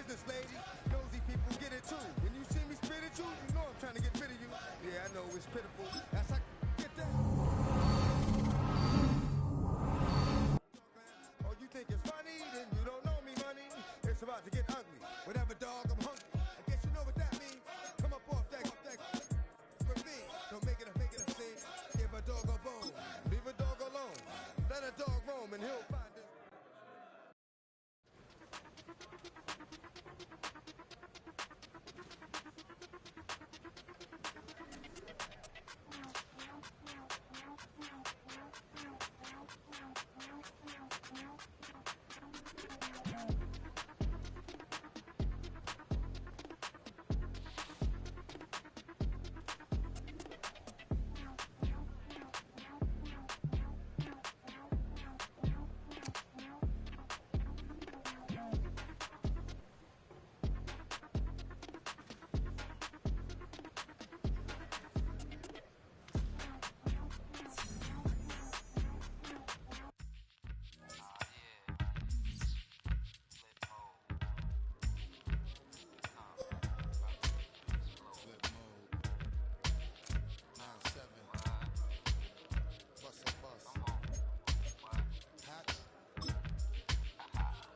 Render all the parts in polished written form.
business, lady. Nosy people get it too. When you see me spit at you, you know I'm trying to get rid of you. Yeah, I know it's pitiful. That's how get that. Oh, you think it's funny? Then you don't know me, money. It's about to get ugly. Whatever, dog, I'm hungry. I guess you know what that means. Come up off that ravine. Don't make it a scene. Give a dog a bone. Leave a dog alone. Let a dog roam and he'll find it.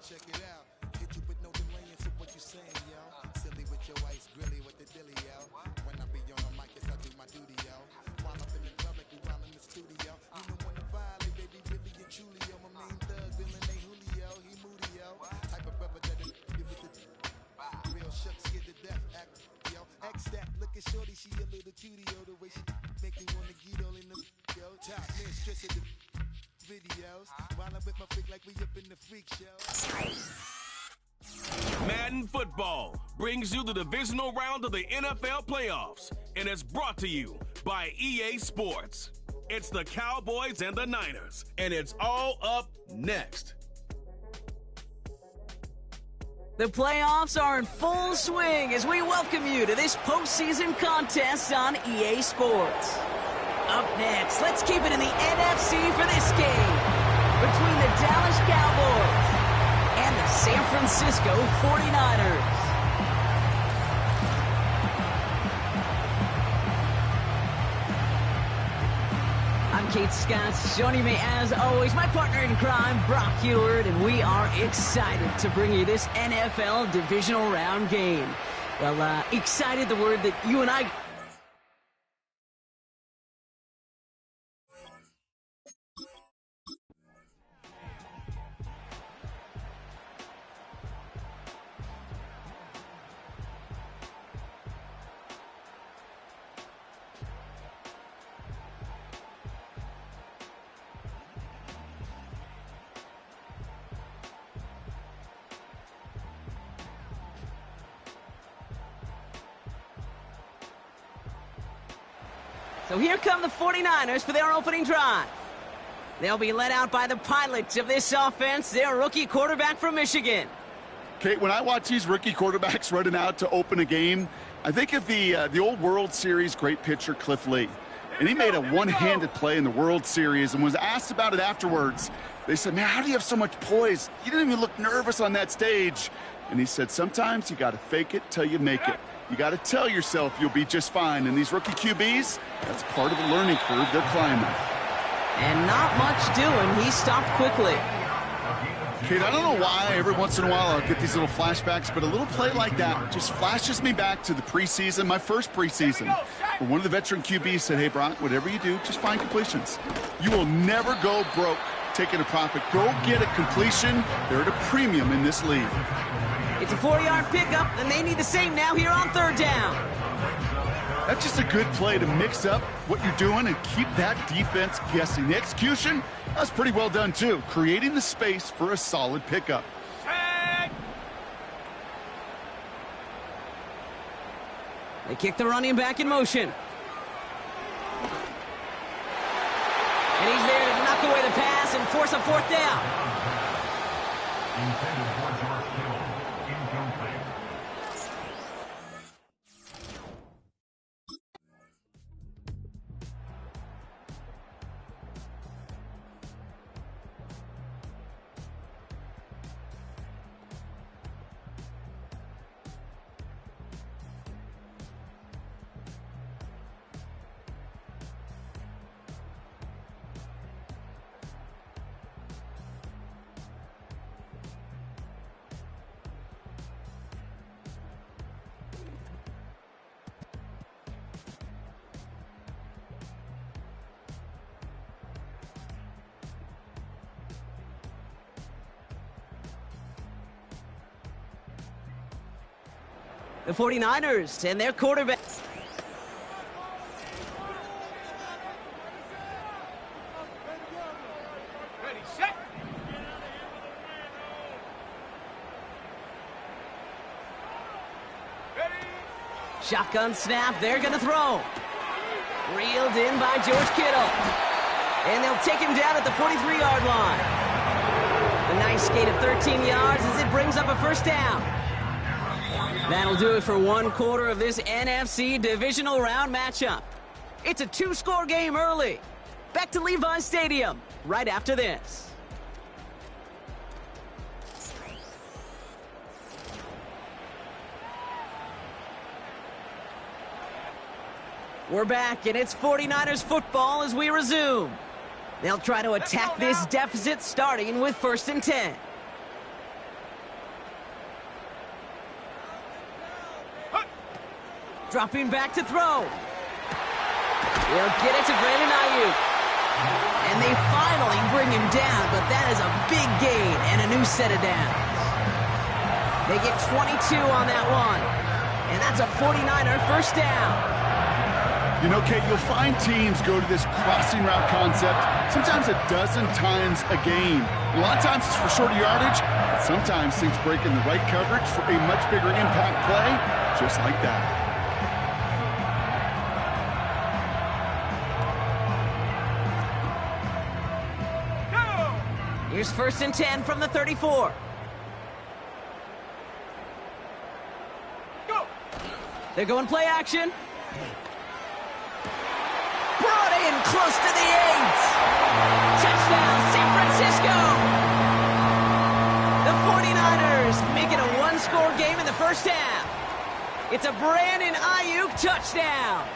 Check it out. Hit you with no delaying for what you saying, yo. Silly with your ice grilly with the dilly, yo. When I be on the mic, yes, I do my duty, yo. While up in the club, like we while in the studio. You don't wanna violate, baby, really and truly, yo. My main thug, Dylan A. Julio, he moody, yo. Type of brother that give it the real shook, scared to death, act, yo. X that, look at shorty, she a little cutie, yo. The way she make me wanna get all in the, yo. Top mistress of the videos while I'm with my freak like we up in the freak show. Madden Football brings you the divisional round of the NFL playoffs, and it's brought to you by EA Sports. It's the Cowboys and the Niners, and it's all up next. The playoffs are in full swing as we welcome you to this postseason contest on EA Sports. Up next, let's keep it in the NFC for this game between the Dallas Cowboys and the San Francisco 49ers. I'm Kate Scott. Joining me, as always, my partner in crime, Brock Heward, and we are excited to bring you this NFL divisional round game. Well, excited, the word that you and I... So here come the 49ers for their opening drive. They'll be led out by the pilots of this offense, their rookie quarterback from Michigan. Kate, when I watch these rookie quarterbacks running out to open a game, I think of the old World Series great pitcher Cliff Lee. And he made a one-handed play in the World Series and was asked about it afterwards. They said, man, how do you have so much poise? You didn't even look nervous on that stage. And he said, sometimes you got to fake it till you make it. You got to tell yourself you'll be just fine. And these rookie QBs, that's part of the learning curve they're climbing. And not much doing. He stopped quickly. Kate, I don't know why every once in a while I'll get these little flashbacks, but a little play like that just flashes me back to the preseason, my first preseason, where one of the veteran QBs said, hey, Brock, whatever you do, just find completions. You will never go broke taking a profit. Go get a completion. They're at a premium in this league. It's a 4-yard pickup, and they need the same now here on third down. That's just a good play to mix up what you're doing and keep that defense guessing. The execution, that's pretty well done, too. Creating the space for a solid pickup. They kick the running back in motion. And he's there to knock away the pass and force a fourth down. The 49ers and their quarterback. Ready, set. Ready. Shotgun snap, they're going to throw. Reeled in by George Kittle. And they'll take him down at the 43-yard line. A nice gain of 13 yards as it brings up a first down. That'll do it for one quarter of this NFC divisional round matchup. It's a two-score game early. Back to Levi's Stadium right after this. We're back, and it's 49ers football as we resume. They'll try to attack this deficit starting with 1st and 10. Dropping back to throw. He'll get it to Brandon Ayuk. And they finally bring him down, but that is a big gain and a new set of downs. They get 22 on that one. And that's a 49er first down. You know, Kate, you'll find teams go to this crossing route concept sometimes a dozen times a game. A lot of times it's for shorter yardage, but sometimes things break in the right coverage for a much bigger impact play, just like that. Here's 1st and 10 from the 34. Go. They're going play action. Brought in close to the 8. Touchdown, San Francisco. The 49ers make it a one-score game in the first half. It's a Brandon Ayuk touchdown.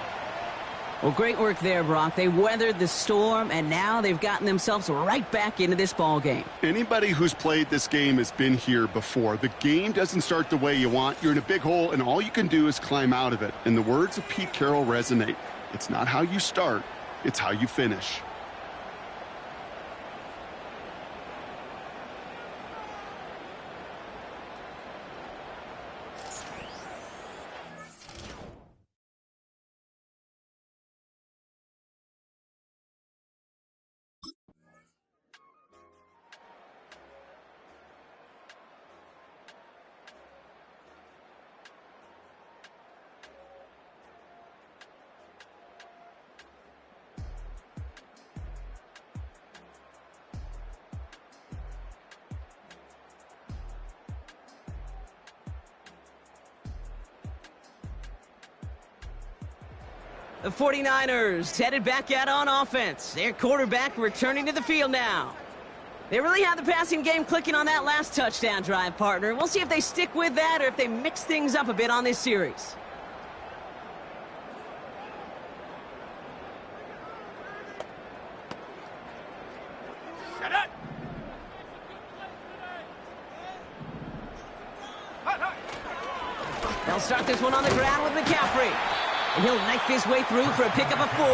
Well, great work there, Brock. They weathered the storm, and now they've gotten themselves right back into this ball game. Anybody who's played this game has been here before. The game doesn't start the way you want. You're in a big hole, and all you can do is climb out of it. And the words of Pete Carroll resonate. It's not how you start, it's how you finish. The 49ers headed back out on offense. Their quarterback returning to the field now. They really had the passing game clicking on that last touchdown drive, partner. We'll see if they stick with that or if they mix things up a bit on this series. Shut up. They'll start this one on the ground with McCaffrey. And he'll knife his way through for a pickup of 4.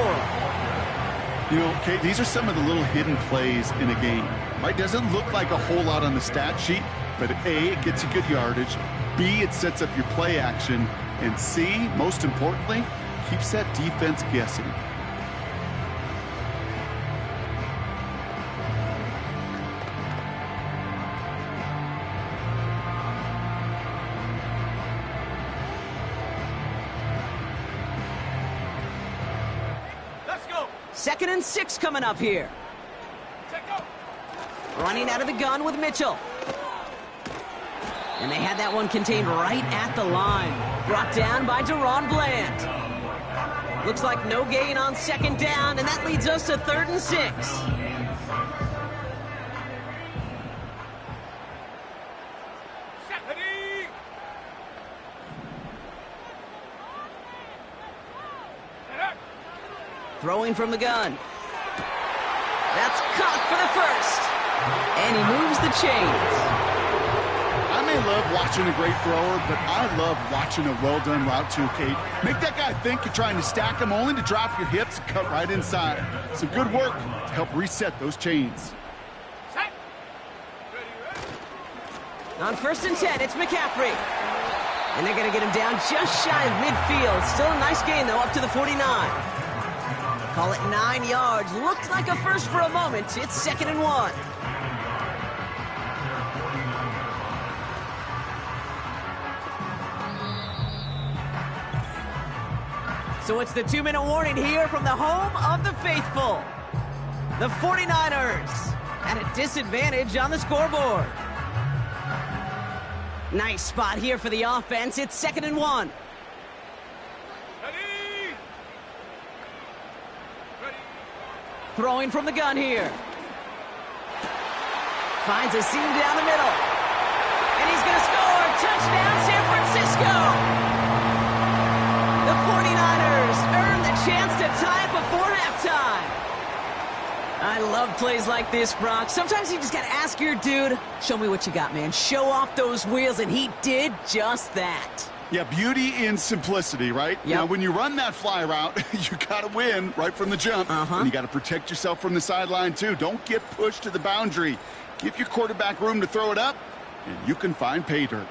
You know, Kate, these are some of the little hidden plays in a game. Right? Doesn't look like a whole lot on the stat sheet, but A, it gets you good yardage. B, it sets up your play action. And C, most importantly, keeps that defense guessing. Let's go. 2nd and 6 coming up here. Running out of the gun with Mitchell. And they had that one contained right at the line. Brought down by Deron Bland. Looks like no gain on 2nd down, and that leads us to 3rd and 6. Throwing from the gun. That's caught for the first. And he moves the chains. I may love watching a great thrower, but I love watching a well-done route too, Kate. Make that guy think you're trying to stack him only to drop your hips and cut right inside. Some good work to help reset those chains. On 1st and 10, it's McCaffrey. And they're going to get him down just shy of midfield. Still a nice gain, though, up to the 49. Call it 9 yards. Looked like a first for a moment. It's 2nd and 1. So it's the 2-minute warning here from the home of the faithful. The 49ers at a disadvantage on the scoreboard. Nice spot here for the offense. It's 2nd and 1. Throwing from the gun here. Finds a seam down the middle. And he's going to score. Touchdown, San Francisco. The 49ers earn the chance to tie it before halftime. I love plays like this, Brock. Sometimes you just got to ask your dude, show me what you got, man. Show off those wheels, and he did just that. Yeah, beauty in simplicity, right? Yep. Now, when you run that fly route, you got to win right from the jump. And you got to protect yourself from the sideline, too. Don't get pushed to the boundary. Give your quarterback room to throw it up, and you can find pay dirt.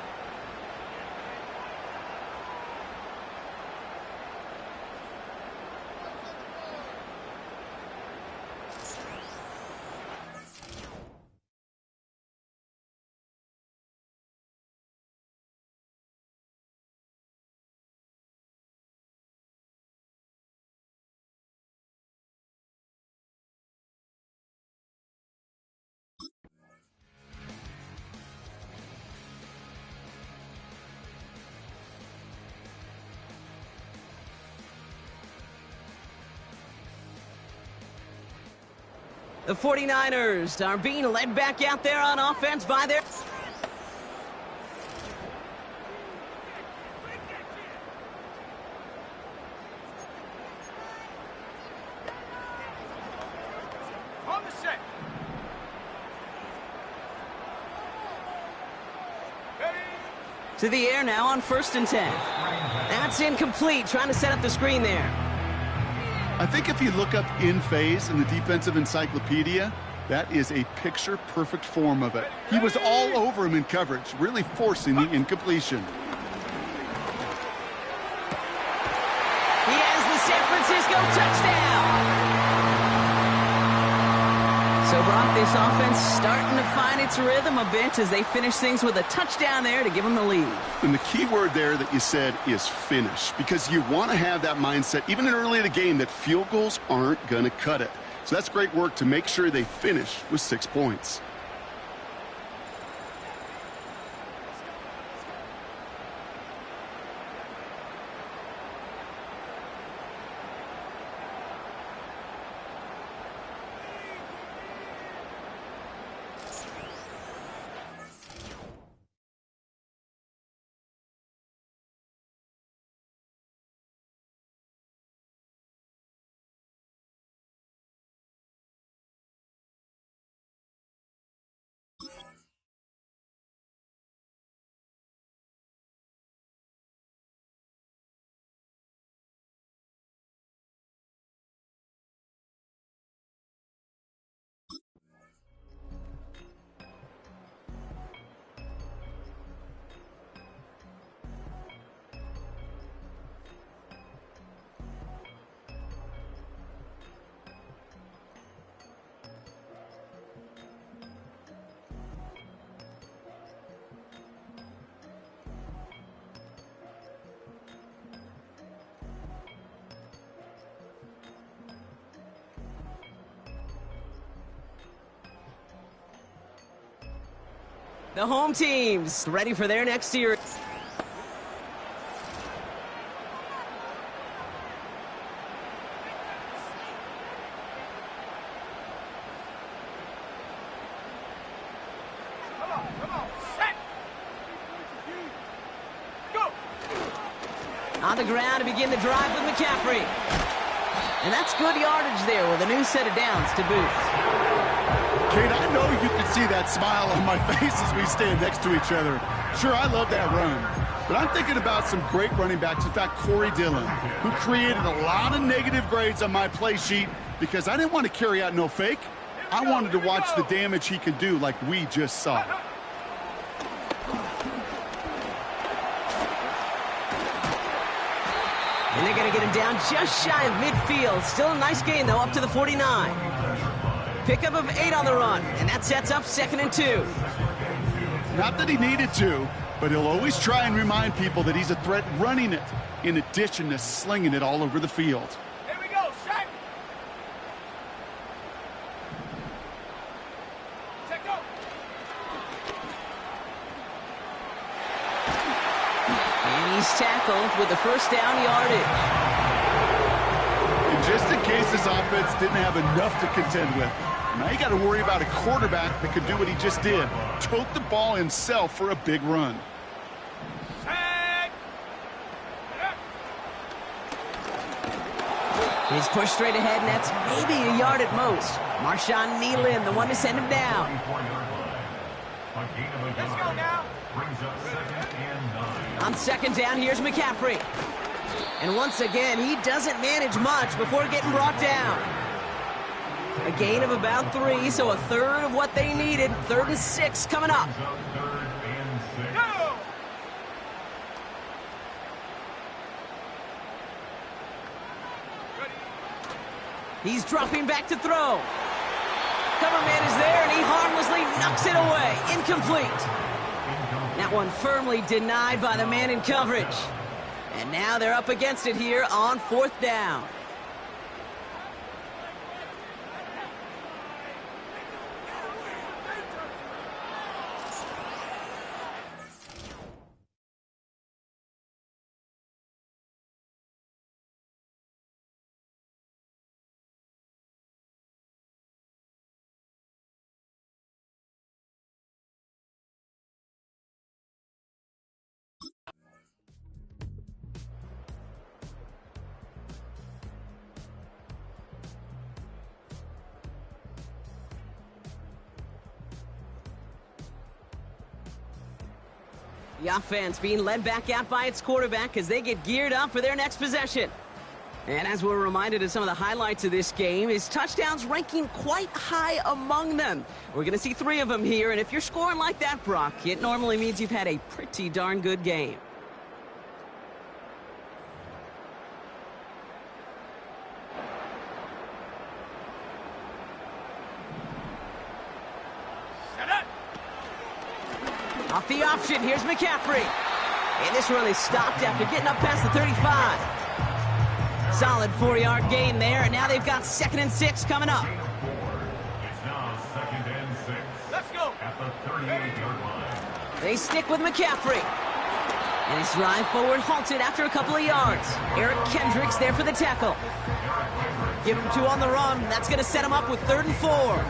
The 49ers are being led back out there on offense by their... On the set. To the air now on 1st and 10. That's incomplete, trying to set up the screen there. I think if you look up in phase in the defensive encyclopedia, that is a picture-perfect form of it. He was all over him in coverage, really forcing the incompletion. He has the San Francisco touchdown. So, Brock, this offense starting to find its rhythm a bit as they finish things with a touchdown there to give them the lead. And the key word there that you said is finish, because you want to have that mindset, even early in the game, that field goals aren't going to cut it. So that's great work to make sure they finish with 6 points. The home teams ready for their next series. Come on, set. Go. On the ground to begin the drive with McCaffrey. And that's good yardage there with a new set of downs to boot. Kate, I know you can see that smile on my face as we stand next to each other. Sure, I love that run. But I'm thinking about some great running backs. In fact, Corey Dillon, who created a lot of negative grades on my play sheet because I didn't want to carry out no fake. I wanted to watch the damage he could do like we just saw. And they're going to get him down just shy of midfield. Still a nice gain, though, up to the 49. Pickup of 8 on the run, and that sets up 2nd and 2. Not that he needed to, but he'll always try and remind people that he's a threat running it, in addition to slinging it all over the field. Here we go, set. Check go. And he's tackled with the first down yardage. And just in case this offense didn't have enough to contend with, now you got to worry about a quarterback that could do what he just did, tote the ball himself for a big run. Set. He's pushed straight ahead, and that's maybe a yard at most. Marshawn Nealon, the one to send him down. Let's go now. On 2nd down, here's McCaffrey. And once again, he doesn't manage much before getting brought down. A gain of about 3, so a third of what they needed. 3rd and 6 coming up. Go. He's dropping back to throw. Cover man is there, and he harmlessly knocks it away. Incomplete. That one firmly denied by the man in coverage. And now they're up against it here on 4th down. The offense being led back out by its quarterback as they get geared up for their next possession. And as we're reminded of some of the highlights of this game, his touchdowns ranking quite high among them. We're going to see 3 of them here, and if you're scoring like that, Brock, it normally means you've had a pretty darn good game. Set up. Off the option, here's McCaffrey. And this run is stopped after getting up past the 35. Solid 4-yard gain there, and now they've got 2nd and 6 coming up. It's now 2nd and 6. Let's go. At the 38-yard line. They stick with McCaffrey. And his drive forward halted after a couple of yards. Eric Kendricks there for the tackle. Give him 2 on the run. That's going to set him up with 3rd and 4.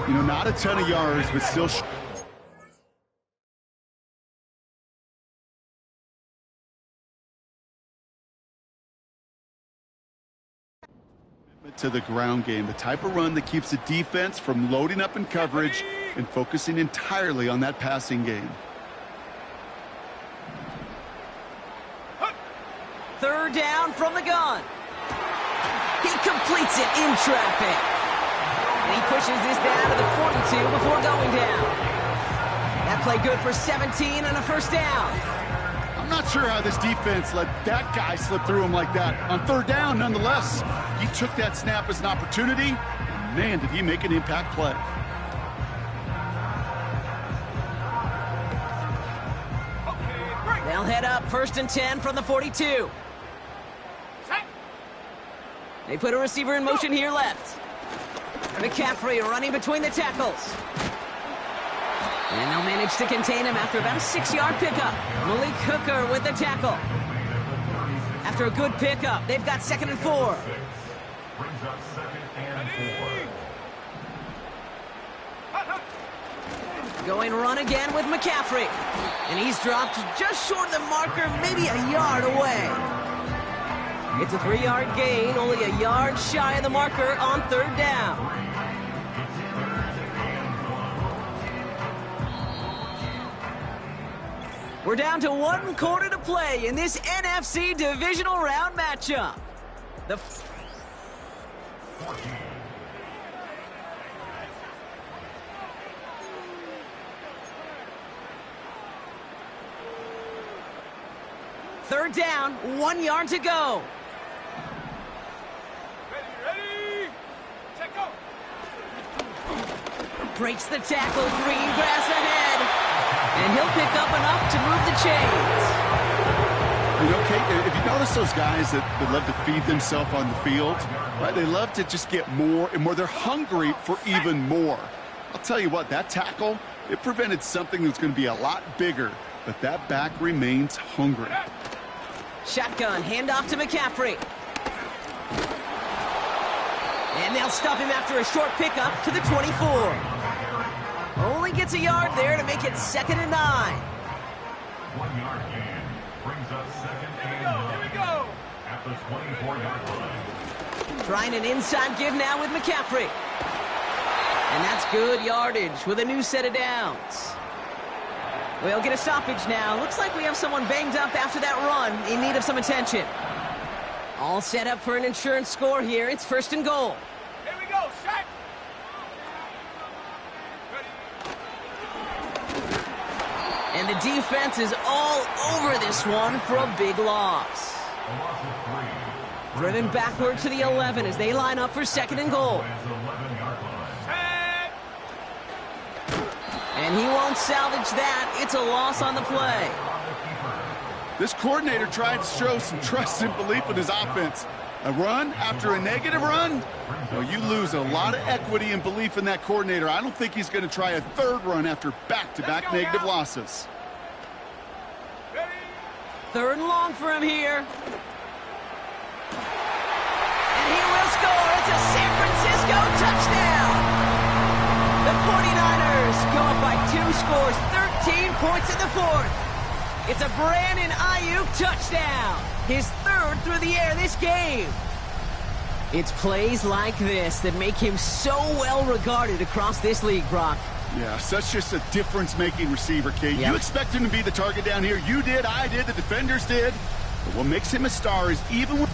You know, not a ton of yards, but still to the ground game, the type of run that keeps the defense from loading up in coverage and focusing entirely on that passing game. 3rd down from the gun. He completes it in traffic. And he pushes this down to the 42 before going down. That play good for 17 and a 1st down. I'm not sure how this defense let that guy slip through him like that. On 3rd down, nonetheless, he took that snap as an opportunity, and man, did he make an impact play. They'll head up 1st and 10 from the 42. Set. They put a receiver in motion here left. McCaffrey running between the tackles. And they'll manage to contain him after about a 6-yard pickup. Malik Hooker with the tackle. After a good pickup, they've got 2nd and 4. Brings up 2nd and 4. Going run again with McCaffrey. And he's dropped just short of the marker, maybe a yard away. It's a 3-yard gain, only a yard shy of the marker on 3rd down. We're down to 1 quarter to play in this NFC divisional round matchup. The Third down, 1 yard to go. Ready. Check go. Breaks the tackle, green grass ahead. And he'll pick up enough to move the chains. You know, Kate, if you notice those guys that love to feed themselves on the field, right? They love to just get more and more. They're hungry for even more. I'll tell you what, that tackle, it prevented something that's going to be a lot bigger, but that back remains hungry. Shotgun, handoff to McCaffrey. And they'll stop him after a short pickup to the 24. Only gets a yard there to make it 2nd and 9. 1 yard gain brings up 2nd and 9. Here we go. At the 24-yard line. Trying an inside give now with McCaffrey. And that's good yardage with a new set of downs. We'll get a stoppage now. Looks like we have someone banged up after that run in need of some attention. All set up for an insurance score here. It's 1st and goal. Here we go. Set. And the defense is all over this one for a big loss. A loss of 3. Driven backward to the 11 as they line up for 2nd and goal. Is 11-yard line. Set. And he won't salvage that. It's a loss on the play. This coordinator tried to show some trust and belief in his offense. A run after a negative run? Well, you lose a lot of equity and belief in that coordinator. I don't think he's going to try a 3rd run after back-to-back negative losses. Ready. 3rd and long for him here. And he will score. It's a San Francisco touchdown. The 49ers go up by 2 scores, 13 points in the 4th. It's a Brandon Ayuk touchdown. His 3rd through the air this game. It's plays like this that make him so well regarded across this league, Brock. Yeah, such just a difference-making receiver, Kate. Yep. You expect him to be the target down here. You did, I did, the defenders did. But what makes him a star is even when...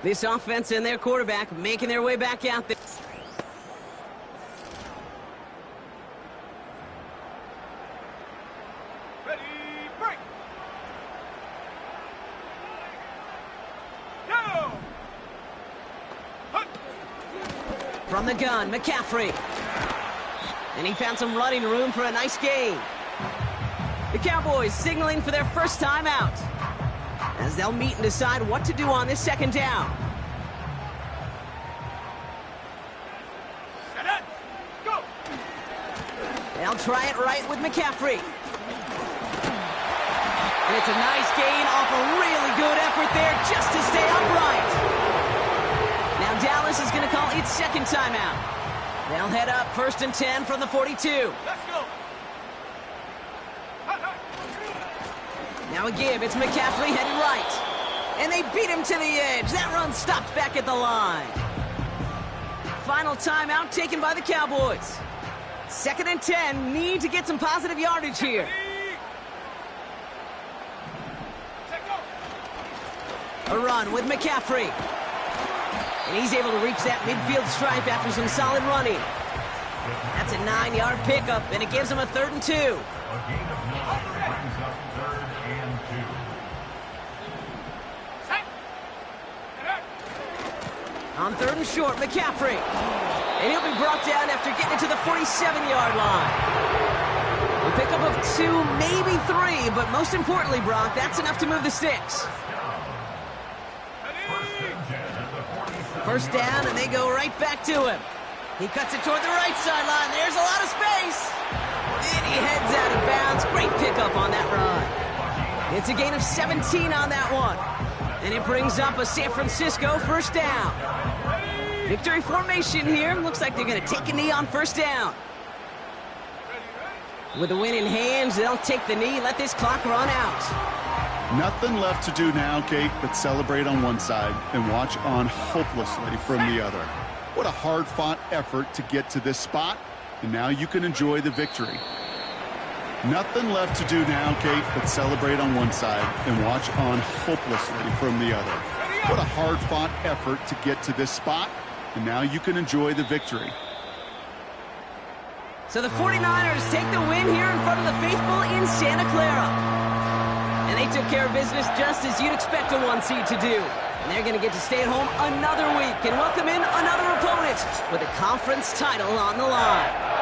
This offense and their quarterback making their way back out there. Ready. Break. Go. Hunt. From the gun, McCaffrey. And he found some running room for a nice gain. The Cowboys signaling for their first time out, as they'll meet and decide what to do on this 2nd down. Set it. Go. They'll try it right with McCaffrey. And it's a nice gain off a really good effort there just to stay upright. Now Dallas is going to call its 2nd timeout. They'll head up 1st and 10 from the 42. Let's go. Now a give, it's McCaffrey headed right. And they beat him to the edge. That run stopped back at the line. Final timeout taken by the Cowboys. 2nd and 10, need to get some positive yardage here. A run with McCaffrey. And he's able to reach that midfield stripe after some solid running. That's a 9-yard pickup, and it gives him a 3rd and 2. A gain of 9 brings up 3rd and 2. On 3rd and short, McCaffrey. And he'll be brought down after getting it to the 47-yard line. A pickup of 2, maybe 3, but most importantly, Brock, that's enough to move the sticks. First and 10 at the 47. First down, and they go right back to him. He cuts it toward the right sideline. There's a lot of space. And he heads out of bounds. Great pickup on that run. It's a gain of 17 on that one. And it brings up a San Francisco first down. Victory formation here. Looks like they're going to take a knee on first down. With the win in hands, they'll take the knee, let this clock run out. Nothing left to do now, Kate, but celebrate on one side and watch on hopelessly from the other. What a hard-fought effort to get to this spot, and now you can enjoy the victory. Nothing left to do now, Kate, but celebrate on one side and watch on hopelessly from the other. What a hard-fought effort to get to this spot, and now you can enjoy the victory. So the 49ers take the win here in front of the faithful in Santa Clara. And they took care of business just as you'd expect a 1 seed to do. And they're going to get to stay at home another week and welcome in another opponent with a conference title on the line.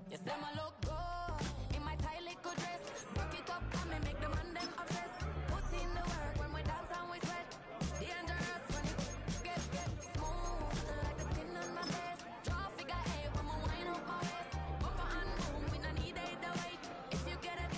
Yes, them a look good in my tight little dress. Rock it up and me make the man them obsessed. Put in the work when we dance and we sweat. Dangerous when you get smooth like the skin on my face. Draw figure eight when we wind up my waist. Bumper and boom, we no need it the weight. If you get it,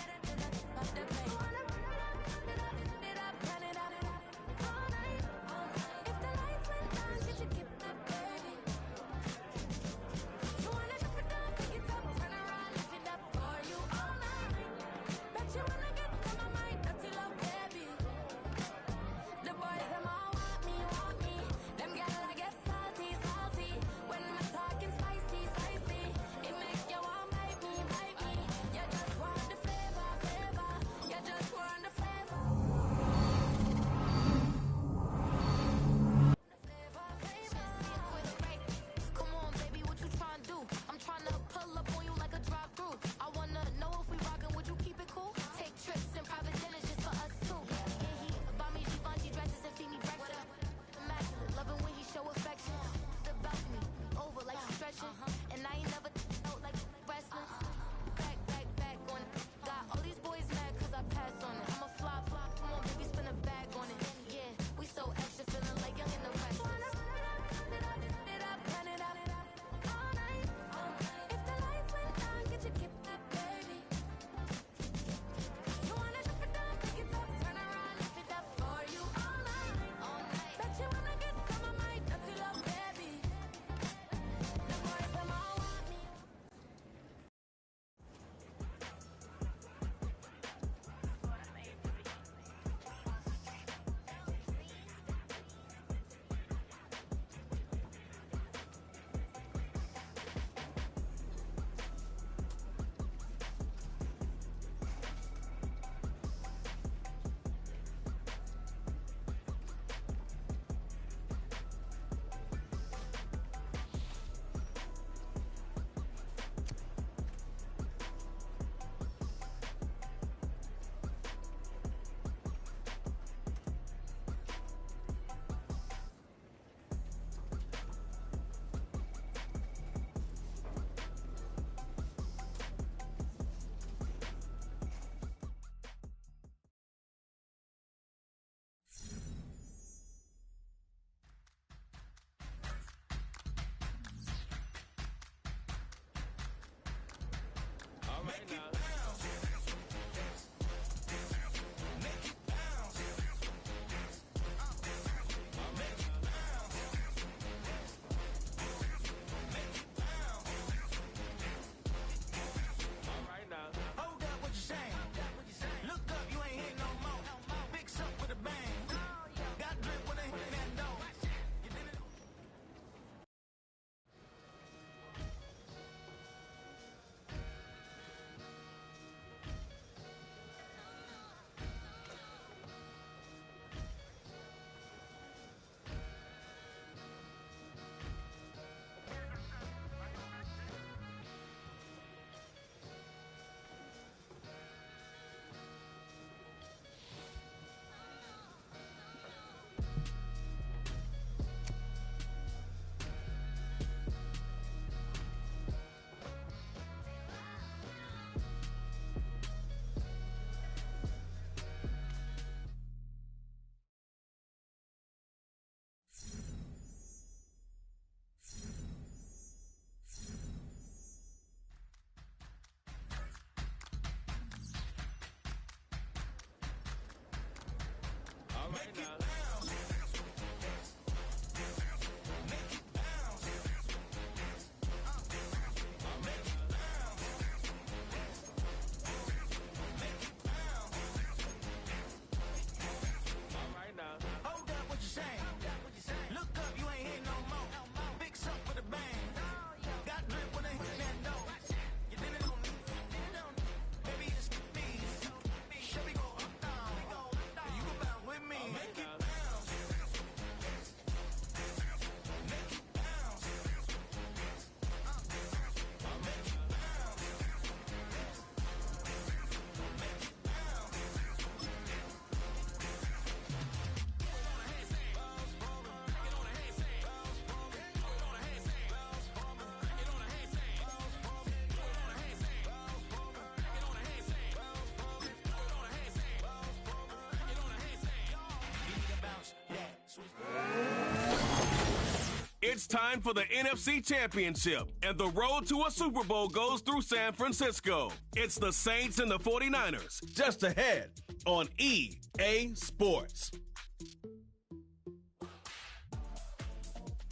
It's time for the NFC Championship, and the road to a Super Bowl goes through San Francisco. It's the Saints and the 49ers, just ahead on EA Sports.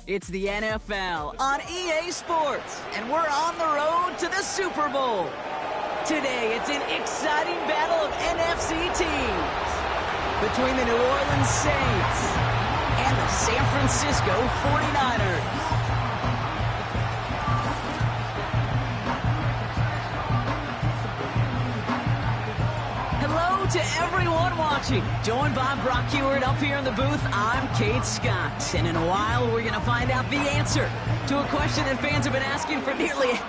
It's the NFL on EA Sports, and we're on the road to the Super Bowl. Today, it's an exciting battle of NFC teams between the New Orleans Saints and the San Francisco 49ers. Hello to everyone watching. Joined by Brock Heward up here in the booth, I'm Kate Scott. And in a while, we're going to find out the answer to a question that fans have been asking for nearly...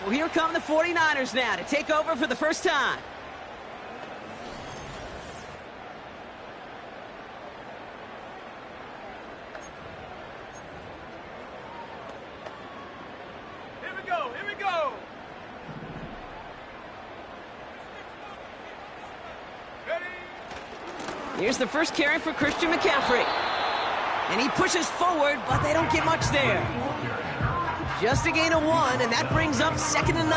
So here come the 49ers now to take over for the first time. Here we go. Ready? Here's the first carry for Christian McCaffrey. And he pushes forward, but they don't get much there. Just a gain of 1, and that brings up 2nd and 9.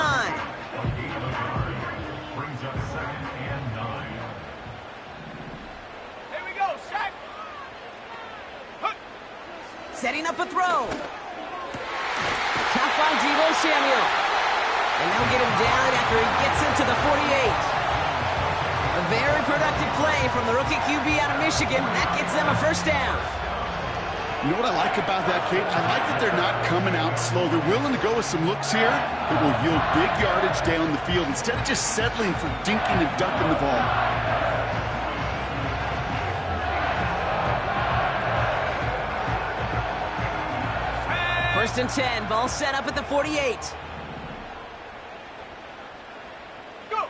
Brings up 2nd and 9. Here we go, Shaq. Setting up a throw. Caught by Deebo Samuel. And they'll get him down after he gets into the 48. A very productive play from the rookie QB out of Michigan. That gets them a first down. You know what I like about that, Kate? I like that they're not coming out slow. They're willing to go with some looks here that will yield big yardage down the field instead of just settling for dinking and ducking the ball. First and 10, ball set up at the 48. Go.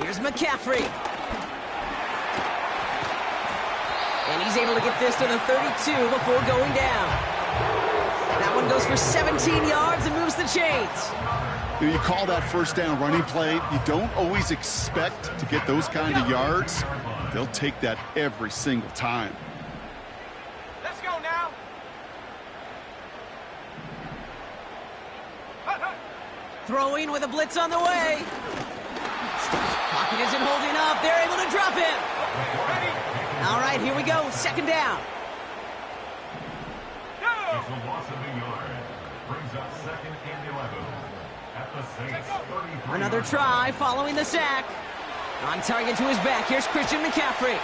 Here's McCaffrey. And he's able to get this to the 32 before going down. That one goes for 17 yards and moves the chains. You call that first down running play. You don't always expect to get those kind of yards. They'll take that every single time. Let's go now. Throwing with a blitz on the way. Pocket isn't holding up. They're able to drop him. Ready? All right, here we go. 2nd down. Go. It's a loss of a yard. Brings up 2nd and 11. At the Saints 33. Another try following the sack. On target to his back. Here's Christian McCaffrey.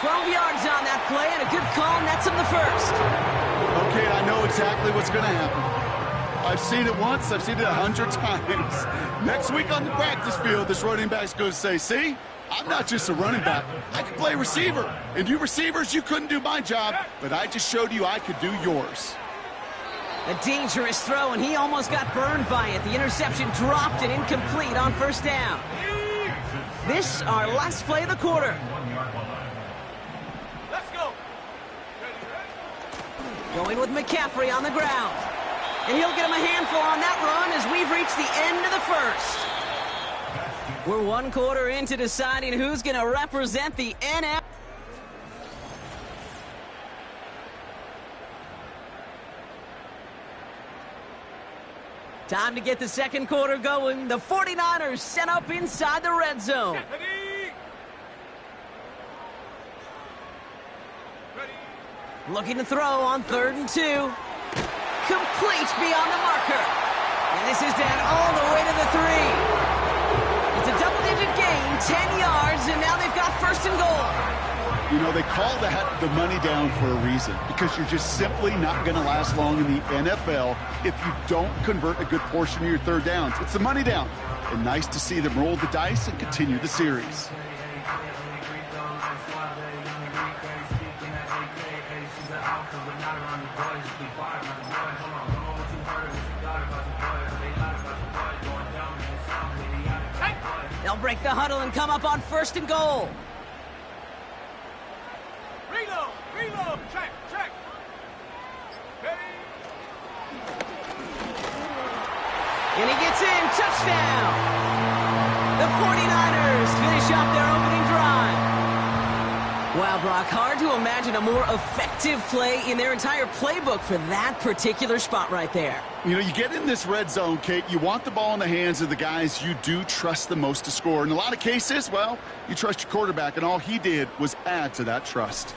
12 yards on that play and a good call nets him the first. Okay, I know exactly what's going to happen. I've seen it once. I've seen it 100 times. Next week on the practice field, this running back's going to say, see, I'm not just a running back. I can play receiver. And you receivers, you couldn't do my job, but I just showed you I could do yours. A dangerous throw, and he almost got burned by it. The interception dropped and incomplete on first down. This, our last play of the quarter. 1 yard line. Let's go. Ready? Going with McCaffrey on the ground. And he'll get him a handful on that run as we've reached the end of the first. We're 1 quarter into deciding who's going to represent the NFL. Time to get the 2nd quarter going. The 49ers set up inside the red zone. Ready? Ready? Looking to throw on 3rd and 2. Complete beyond the marker. And this is down all the way to the 3. It's a double-digit gain, 10 yards, and now they've got 1st and goal. You know, they call that the money down for a reason, because you're just simply not going to last long in the NFL if you don't convert a good portion of your 3rd downs. It's the money down. And nice to see them roll the dice and continue the series. They'll break the huddle and come up on 1st and goal. Reload. Check. Ready? And he gets in. Touchdown. The 49ers finish off their opening drive. Wow, Brock, hard to imagine a more effective play in their entire playbook for that particular spot right there. You know, you get in this red zone, Kate, you want the ball in the hands of the guys you do trust the most to score. In a lot of cases, well, you trust your quarterback, and all he did was add to that trust.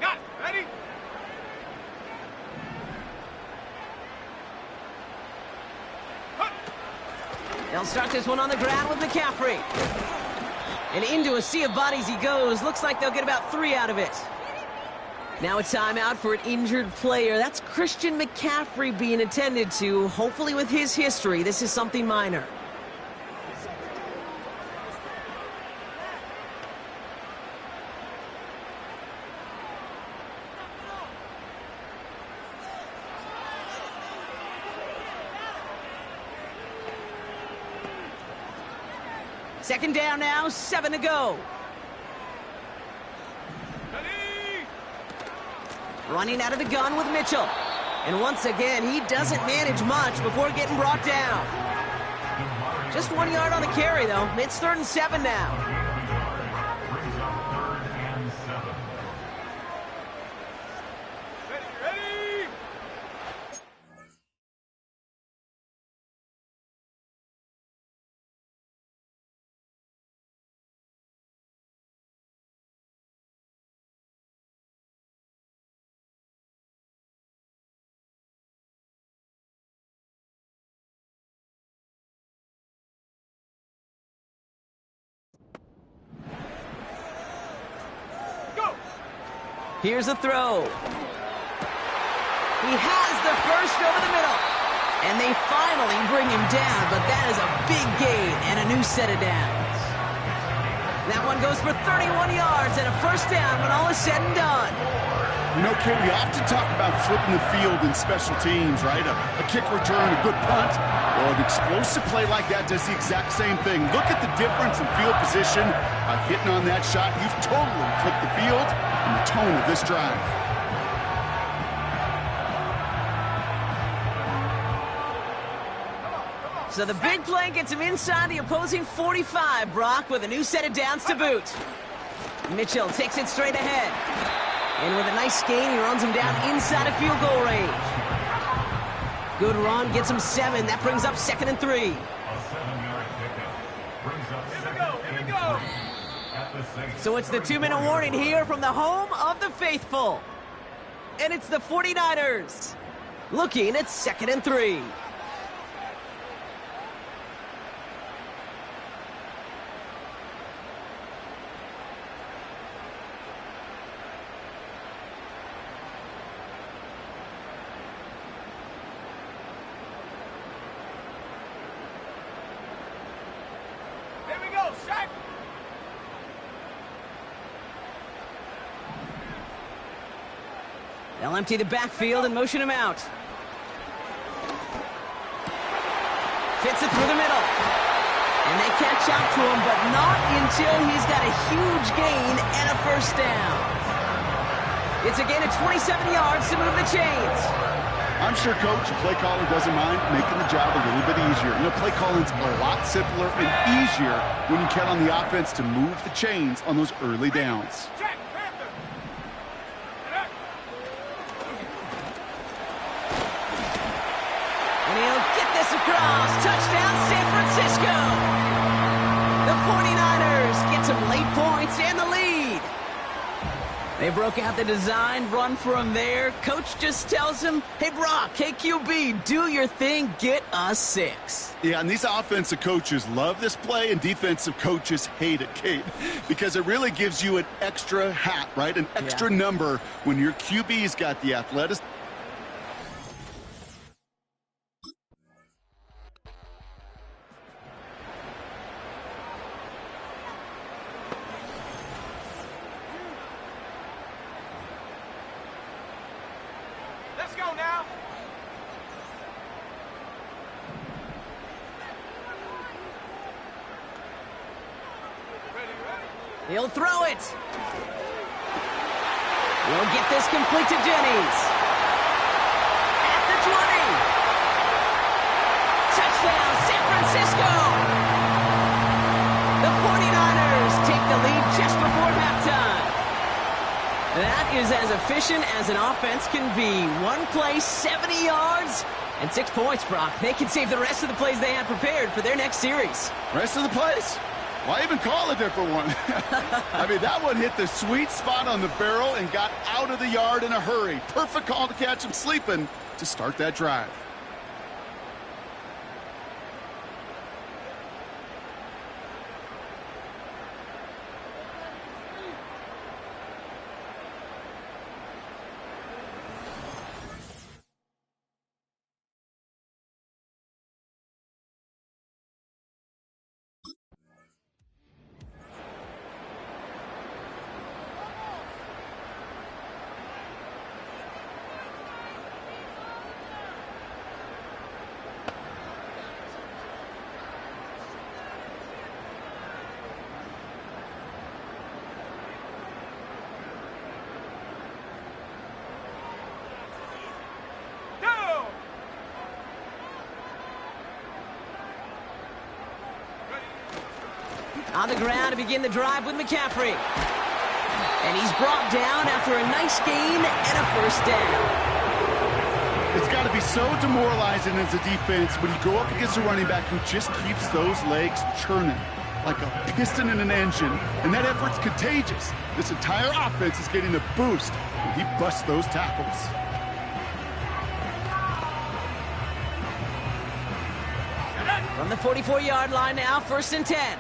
Got it. Ready? They'll start this one on the ground with McCaffrey. And into a sea of bodies he goes. Looks like they'll get about 3 out of it. Now a timeout for an injured player. That's Christian McCaffrey being attended to. Hopefully with his history, this is something minor. Second down now, 7 to go. Ready? Running out of the gun with Mitchell. And once again, he doesn't manage much before getting brought down. Just 1 yard on the carry, though. It's 3rd and 7 now. Brings up 3rd and 7. Ready? Go! Here's a throw. He has the first over the middle. And they finally bring him down, but that is a big gain and a new set of downs. That one goes for 31 yards and a first down when all is said and done. You know, Kate, we often talk about flipping the field in special teams, right? A kick return, a good punt. Well, an explosive play like that does the exact same thing. Look at the difference in field position. By hitting on that shot, you've totally flipped the field and the tone of this drive. So the big play gets him inside the opposing 45, Brock, with a new set of downs to boot. Mitchell takes it straight ahead. And with a nice gain, he runs him down inside of field goal range. Good run, gets him 7. That brings up 2nd and 3. A 7-yard pickup. Brings up 2nd and 3 at the 6. So it's the 2-minute warning here from the home of the faithful. And it's the 49ers looking at 2nd and 3. Here we go. Shot. They'll empty the backfield and motion him out. Fits it through the middle. And they catch up to him, but not until he's got a huge gain and a first down. It's a gain of 27 yards to move the chains. I'm sure, Coach, a play caller doesn't mind making the job a little bit easier. You know, play calling's a lot simpler and easier when you count on the offense to move the chains on those early downs. Jack Panther. And he'll get this across. Touchdown, San Francisco. The 49ers get some late points and the lead. They broke out the design run for him there. Coach just tells him, hey, Brock, hey, QB, do your thing, get us 6. Yeah, and these offensive coaches love this play, and defensive coaches hate it, Kate, because it really gives you an extra hat, right? An extra number when your QB's got the athleticism. Let's go now. He'll throw it. We'll get this complete to Jennings. At the 20. Touchdown, San Francisco. The 49ers take the lead just before halftime. That is as efficient as an offense can be. One play, 70 yards, and 6 points, Brock. They can save the rest of the plays they have prepared for their next series. Rest of the plays? Why even call a different one? I mean, that one hit the sweet spot on the barrel and got out of the yard in a hurry. Perfect call to catch him sleeping to start that drive. Go! On the ground to begin the drive with McCaffrey. And he's brought down after a nice gain and a first down. It's got to be so demoralizing as a defense when you go up against a running back who just keeps those legs churning like a piston in an engine, and that effort's contagious. This entire offense is getting a boost when he busts those tackles. From the 44-yard line now, 1st and 10.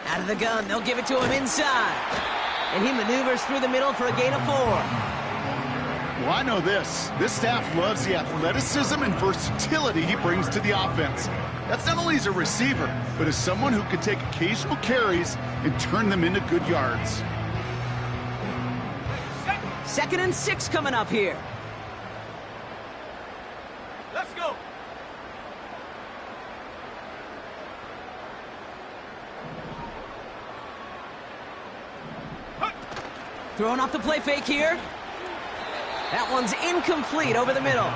Out of the gun, they'll give it to him inside. And he maneuvers through the middle for a gain of 4. Well, I know this. This staff loves the athleticism and versatility he brings to the offense. That's not only as a receiver, but as someone who can take occasional carries and turn them into good yards. 2nd and 6 coming up here. Let's go. Throwing off the play fake here. That one's incomplete over the middle.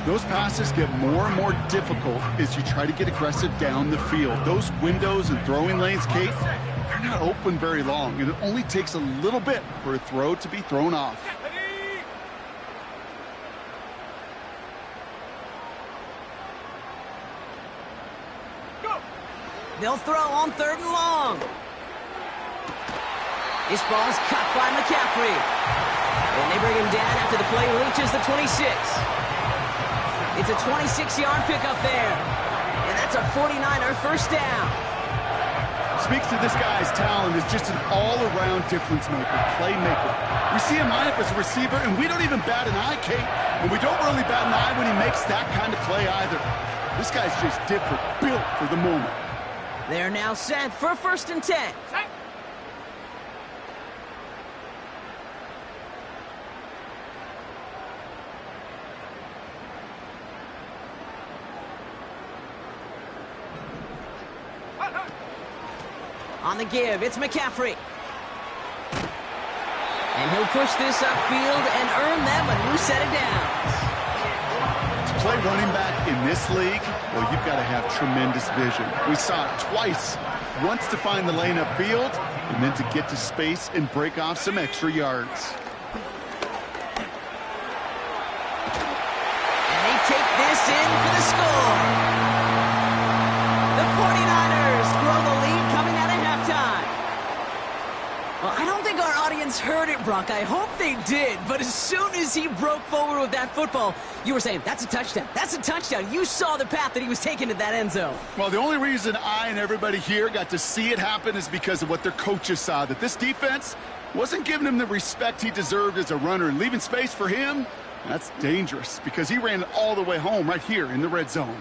Those passes get more and more difficult as you try to get aggressive down the field. Those windows and throwing lanes, Kate, they're not open very long, and it only takes a little bit for a throw to be thrown off. Ready? Go. They'll throw on 3rd and long. This ball's cut by McCaffrey. And they bring him down after the play reaches the 26. It's a 26-yard pickup there. And that's a 49er first down. Speaks to this guy's talent as just an all-around difference maker, playmaker. We see him line up as a receiver, and we don't even bat an eye, Kate. And we don't really bat an eye when he makes that kind of play either. This guy's just different, built for the moment. They're now set for 1st and 10. Set. On the give, it's McCaffrey. And he'll push this upfield and earn them a new set of downs. To play running back in this league, well, you've got to have tremendous vision. We saw it twice. Once to find the lane upfield, and then to get to space and break off some extra yards. And they take this in for the score. fans heard it, Brock. I hope they did. But as soon as he broke forward with that football, you were saying, that's a touchdown. That's a touchdown. You saw the path that he was taking to that end zone. Well, the only reason I and everybody here got to see it happen is because of what their coaches saw, that this defense wasn't giving him the respect he deserved as a runner, and leaving space for him, that's dangerous because he ran it all the way home right here in the red zone.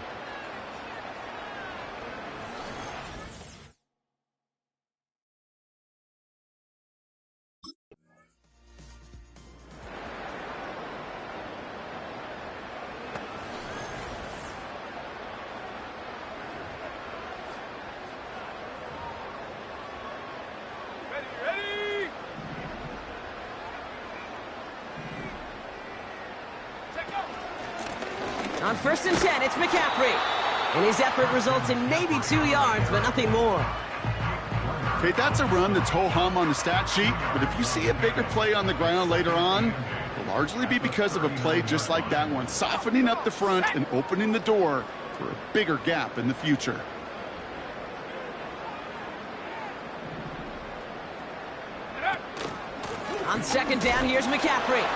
Ready? Check up. On 1st and 10, it's McCaffrey. And his effort results in maybe 2 yards, but nothing more. Okay, that's a run that's ho-hum on the stat sheet, but if you see a bigger play on the ground later on, it'll largely be because of a play just like that one, softening up the front and opening the door for a bigger gap in the future. On 2nd down, here's McCaffrey.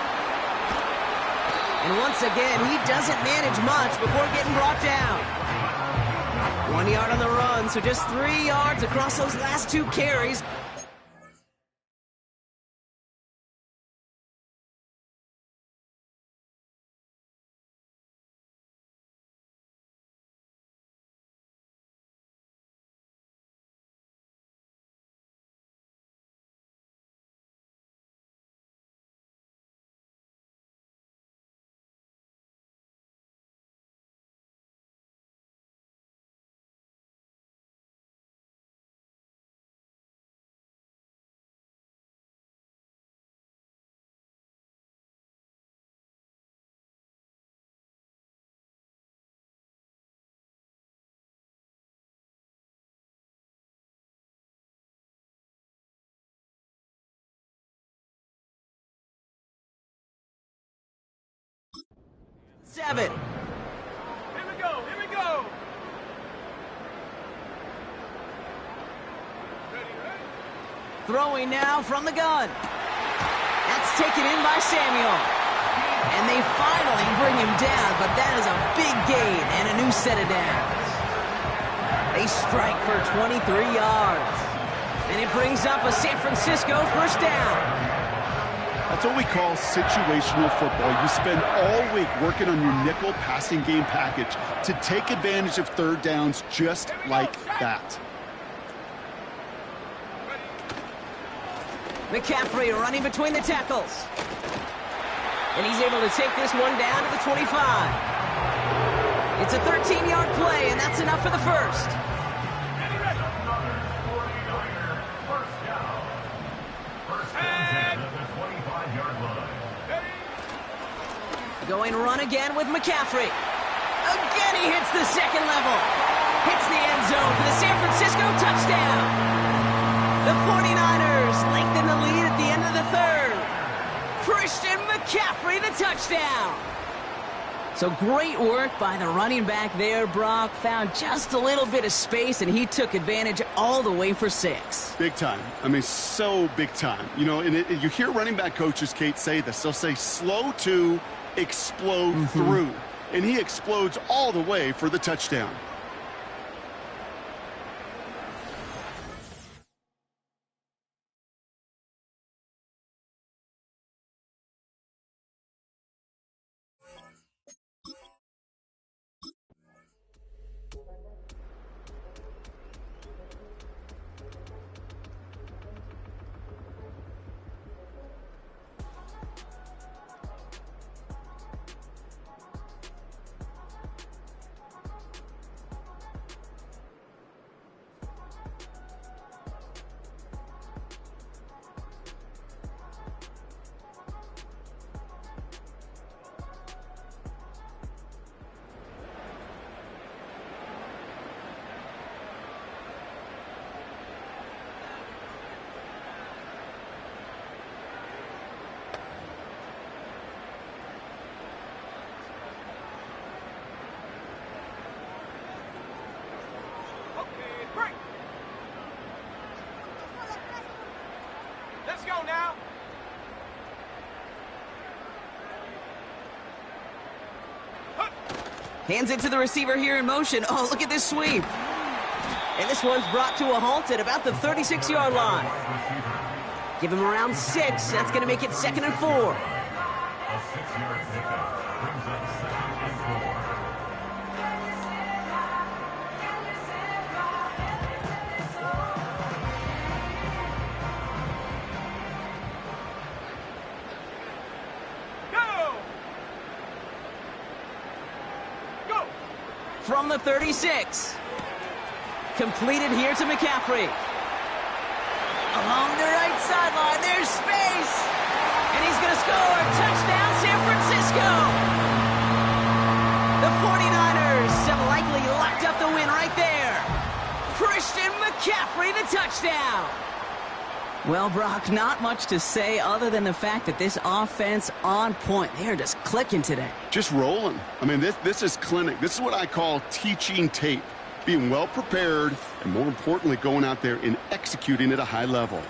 And once again, he doesn't manage much before getting brought down. 1 yard on the run, so just 3 yards across those last 2 carries. Seven. Here we go. Ready? Throwing now from the gun. That's taken in by Samuel. And they finally bring him down, but that is a big gain and a new set of downs. They strike for 23 yards. And it brings up a San Francisco 1st down. That's what we call situational football. You spend all week working on your nickel passing game package to take advantage of 3rd downs just like that. McCaffrey running between the tackles. And he's able to take this one down to the 25. It's a 13-yard play, and that's enough for the first. Going run again with McCaffrey. Again, he hits the 2nd level. Hits the end zone for the San Francisco touchdown. The 49ers lengthen the lead at the end of the 3rd. Christian McCaffrey, the touchdown. So great work by the running back there, Brock. Found just a little bit of space, and he took advantage all the way for 6. Big time. I mean, so big time. You know, and you hear running back coaches, Kate, say this. They'll say slow to explode through. And he explodes all the way for the touchdown. Hands it to the receiver here in motion. Oh, look at this sweep. And this one's brought to a halt at about the 36-yard line. Give him around 6. That's going to make it 2nd and 4. A 6-yard pickup brings up 2nd and 4. From the 36. Completed here to McCaffrey. Along the right sideline, there's space. And he's going to score. Touchdown, San Francisco. The 49ers have likely locked up the win right there. Christian McCaffrey, the touchdown. Well, Brock, not much to say other than the fact that this offense on point. They are just clicking today. Just rolling. I mean, this is clinic. This is what I call teaching tape. Being well prepared, and more importantly, going out there and executing at a high level.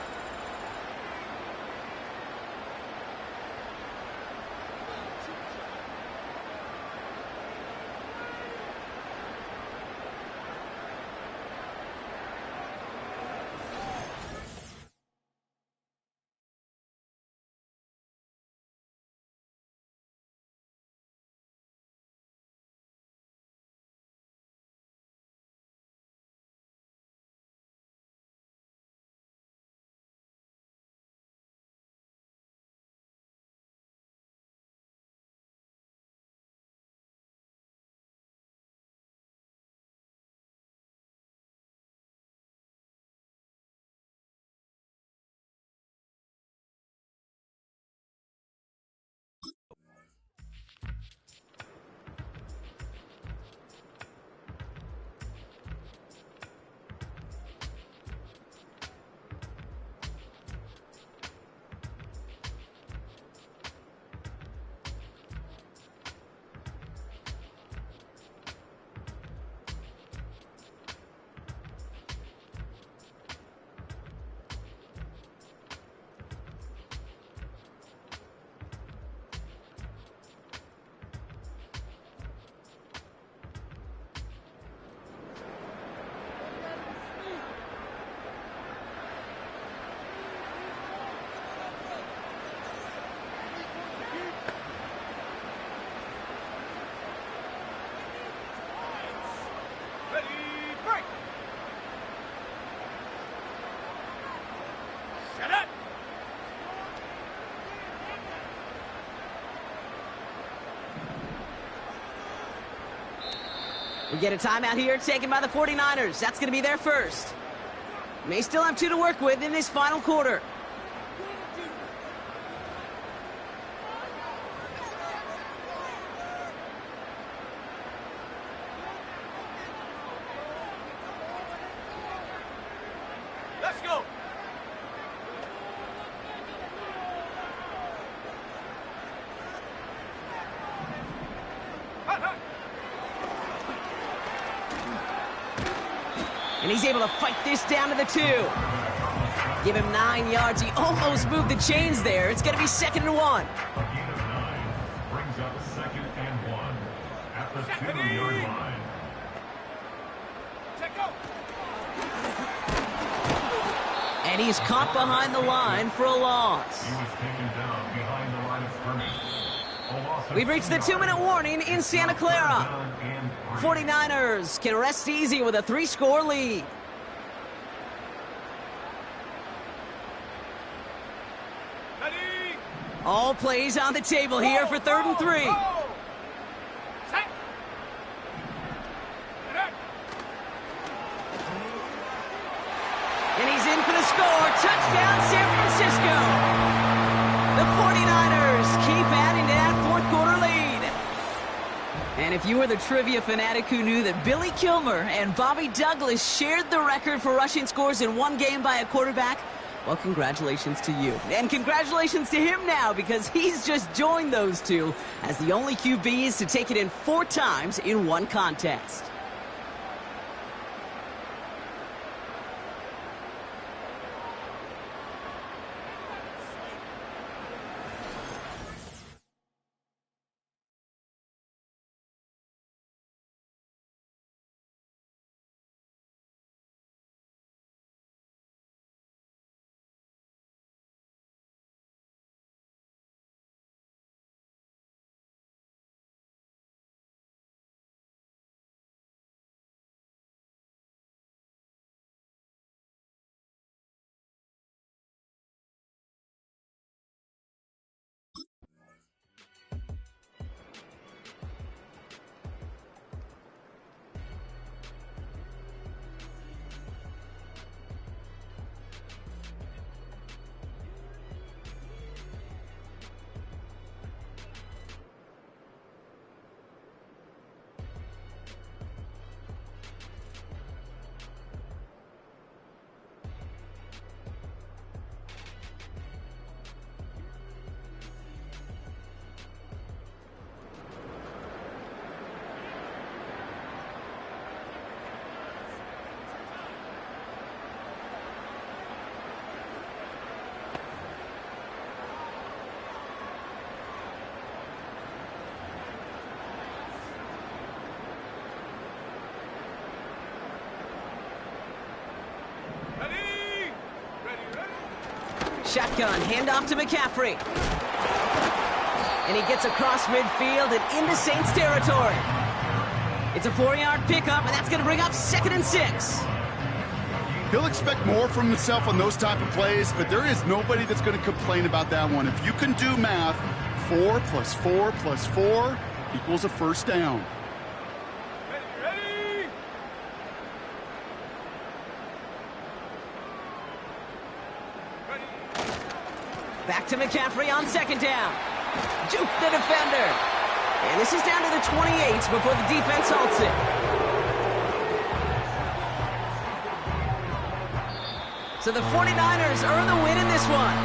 We get a timeout here taken by the 49ers. That's going to be their first. May still have 2 to work with in this final quarter. Let's go. And he's able to fight this down to the 2. Give him 9 yards. He almost moved the chains there. It's going to be 2nd and 1. A gain of 9 brings up 2nd and 1 at the 2-yard line. Check go. And he's caught behind the line for a loss. He was taken down behind the line of scrimmage. We've reached the 2-minute warning in Santa Clara. 49ers can rest easy with a 3-score lead. Ready. All plays on the table here for 3rd and 3. Set. And he's in for the score. Touchdown, San Francisco. The 49ers keep adding to that 4th quarter lead. And if you were the trivia fanatic who knew that Billy Kilmer and Bobby Douglas shared the record for rushing scores in one game by a quarterback, well, congratulations to you. And congratulations to him now, because he's just joined those two as the only QBs to take it in 4 times in one contest. Shotgun, handoff to McCaffrey. And he gets across midfield and into Saints territory. It's a 4-yard pickup, and that's going to bring up 2nd and 6. He'll expect more from himself on those type of plays, but there is nobody that's going to complain about that one. If you can do math, 4 plus 4 plus 4 equals a first down. Ready? Back to McCaffrey on 2nd down. Juke the defender. And this is down to the 28 before the defense halts it. So the 49ers earn the win in this one.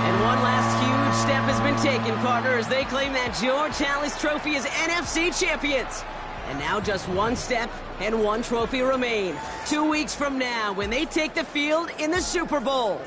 And one last huge step has been taken, partner, as they claim that George Halas Trophy as NFC champions. And now just one step and one trophy remain. 2 weeks from now when they take the field in the Super Bowl.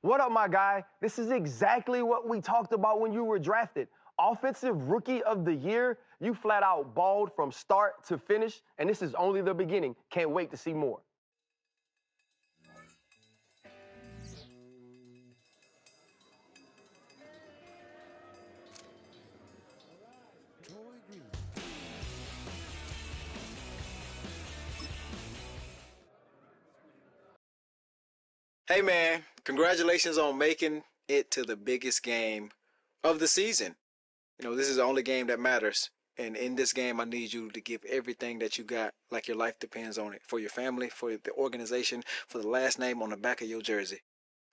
What up, my guy? This is exactly what we talked about when you were drafted. Offensive Rookie of the Year, you flat out balled from start to finish, and this is only the beginning. Can't wait to see more. Hey man, congratulations on making it to the biggest game of the season. You know, this is the only game that matters. And in this game, I need you to give everything that you got, like your life depends on it. For your family, for the organization, for the last name on the back of your jersey.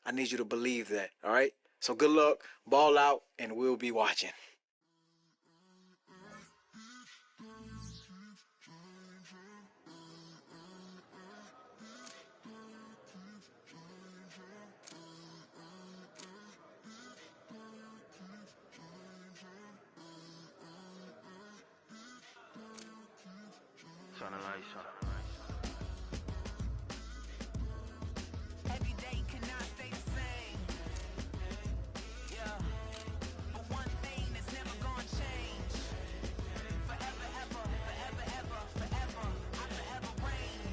I need you to believe that, all right? So good luck, ball out, and we'll be watching. Turn the lights on. Every day cannot stay the same. Yeah. But one thing that's never gonna change. Forever, ever, forever, ever, forever. I forever reign.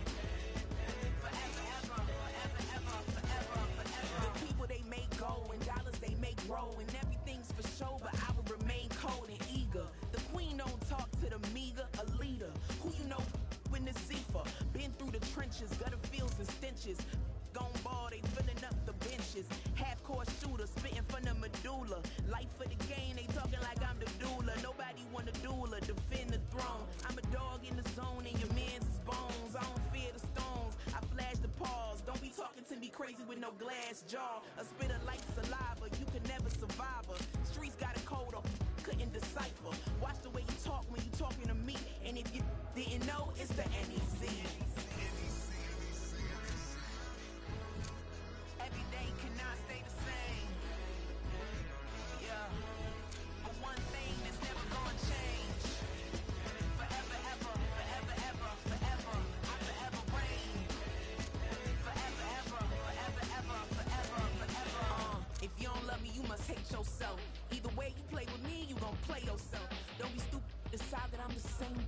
Forever, ever, forever, ever, forever, forever. The people they make go and dollars they make grow and everything's for show, but I will remain cold and eager. The queen don't talk to the meager, a leader. Who you know in the Zephyr? Been through the trenches, gutter fields and stenches. Gone ball, they filling up the benches. Half-court shooter, spitting from the medulla. Life for the game, they talking like I'm the doula. Nobody want a doula, defend the throne. I'm a dog in the zone and your man's is bones. I don't fear the stones, I flash the paws. Don't be talking to me crazy with no glass jaw. A spitter like saliva, you can never survive her. Streets got a code up, couldn't decipher. Watch the way you talk when you talking to me. And if you didn't know, it's the NEC. Every day cannot stay the same. Yeah. But one thing that's never gonna change. Forever, ever, forever, ever, forever. I forever reign. Forever, ever, forever, ever, forever, forever. If you don't love me, you must hate yourself. Either way you play with me, you gon' play yourself. Don't be stupid, decide that I'm the same.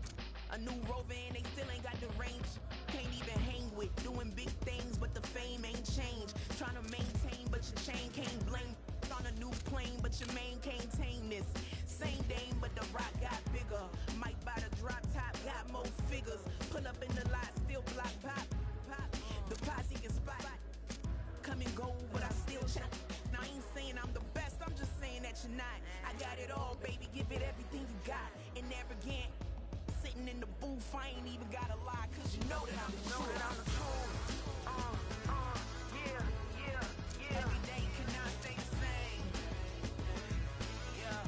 A new rover and they still ain't got the range. Can't even hang with, doing big things, but the fame ain't changed. Trying to maintain, but your chain can't blame. On a new plane, but your main can't tame this. Same dame, but the rock got bigger. Might buy the drop top, got more figures. Pull up in the lot, still block pop. The posse can spot. Come and go, but I still check. Now I ain't saying I'm the best, I'm just saying that you're not. I got it all, baby, give it everything you got. And arrogant, sitting in the booth, I ain't even gotta lie, cause you know that I'm the truth. Yeah, yeah, yeah. Every day cannot stay the same. Yeah.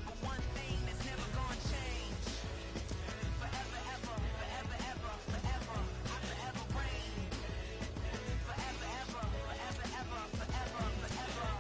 But one thing that's never gonna change. Forever, ever, forever, ever, forever. I forever reign. Forever, ever, forever, ever, forever, forever.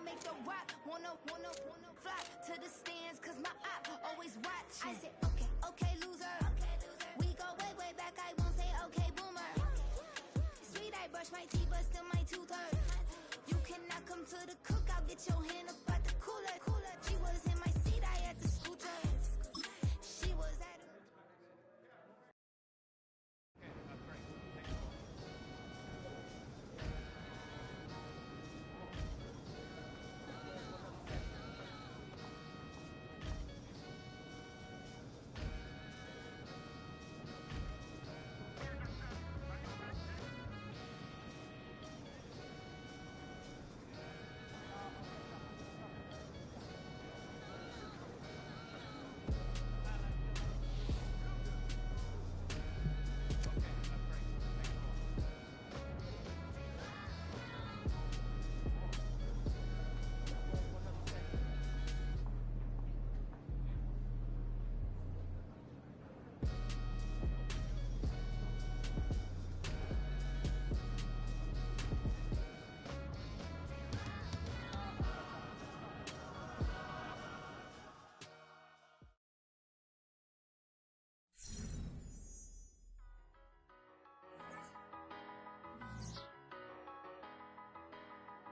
make the rock wanna fly to the stands, cause my op always watch. I say, okay, loser. We go way back, I won't say okay, boomer. Sweet, I brush my teeth, but still my tooth hurt. You cannot come to the cookout, get your hand up at the cooler. She was in my seat, I had to scooter. She was at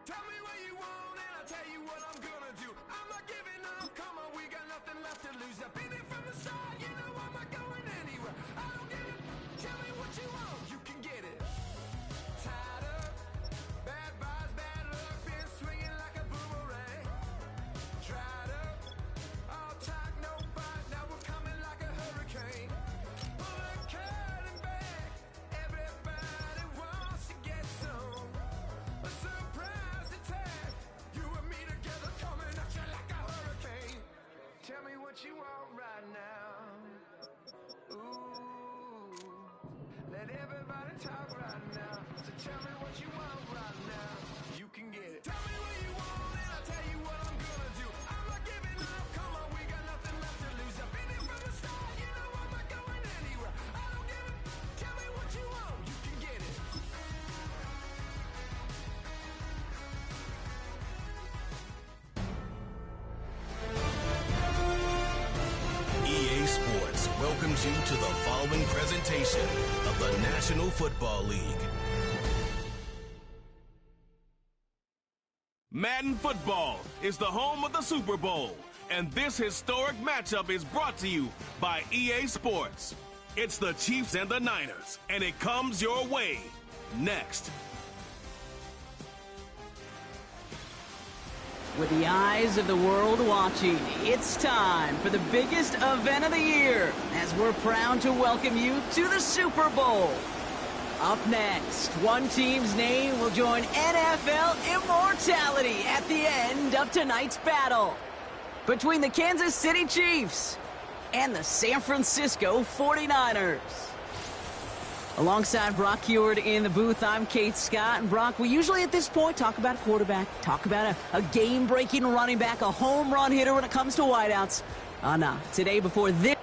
Tell me what you want and I'll tell you what I'm gonna do. I'm not giving up, come on, we got nothing left to lose. I've been here from the start, you know I'm not going anywhere. I don't give it, tell me what you want, you can get it. Tied up, bad vibes, bad luck, been swinging like a boomerang. Dried up, all talk, no bite, now we're coming like a hurricane. Pull the curtain back, everybody wants to get some. A surprise attack, you and me together coming at you like a hurricane. Tell me what you want right now. Ooh, let everybody talk right now. So tell me what you want right now. You can get it. Tell me what you want and I'll tell you what I'm gonna do. I'm not giving up, come on, we got nothing left to lose. I've been here from the start, you know I'm not going anywhere. I don't give it, tell me what you want, you can get it. EA Sports welcomes you to the following presentation of the National Football League. Madden Football is the home of the Super Bowl, and this historic matchup is brought to you by EA Sports. It's the Chiefs and the Niners, and it comes your way next. With the eyes of the world watching, it's time for the biggest event of the year, as we're proud to welcome you to the Super Bowl. Up next, one team's name will join NFL immortality at the end of tonight's battle between the Kansas City Chiefs and the San Francisco 49ers. Alongside Brock Heward in the booth, I'm Kate Scott. And Brock, we usually at this point talk about a quarterback, talk about a game-breaking running back, a home run hitter when it comes to wideouts. Nah, today before this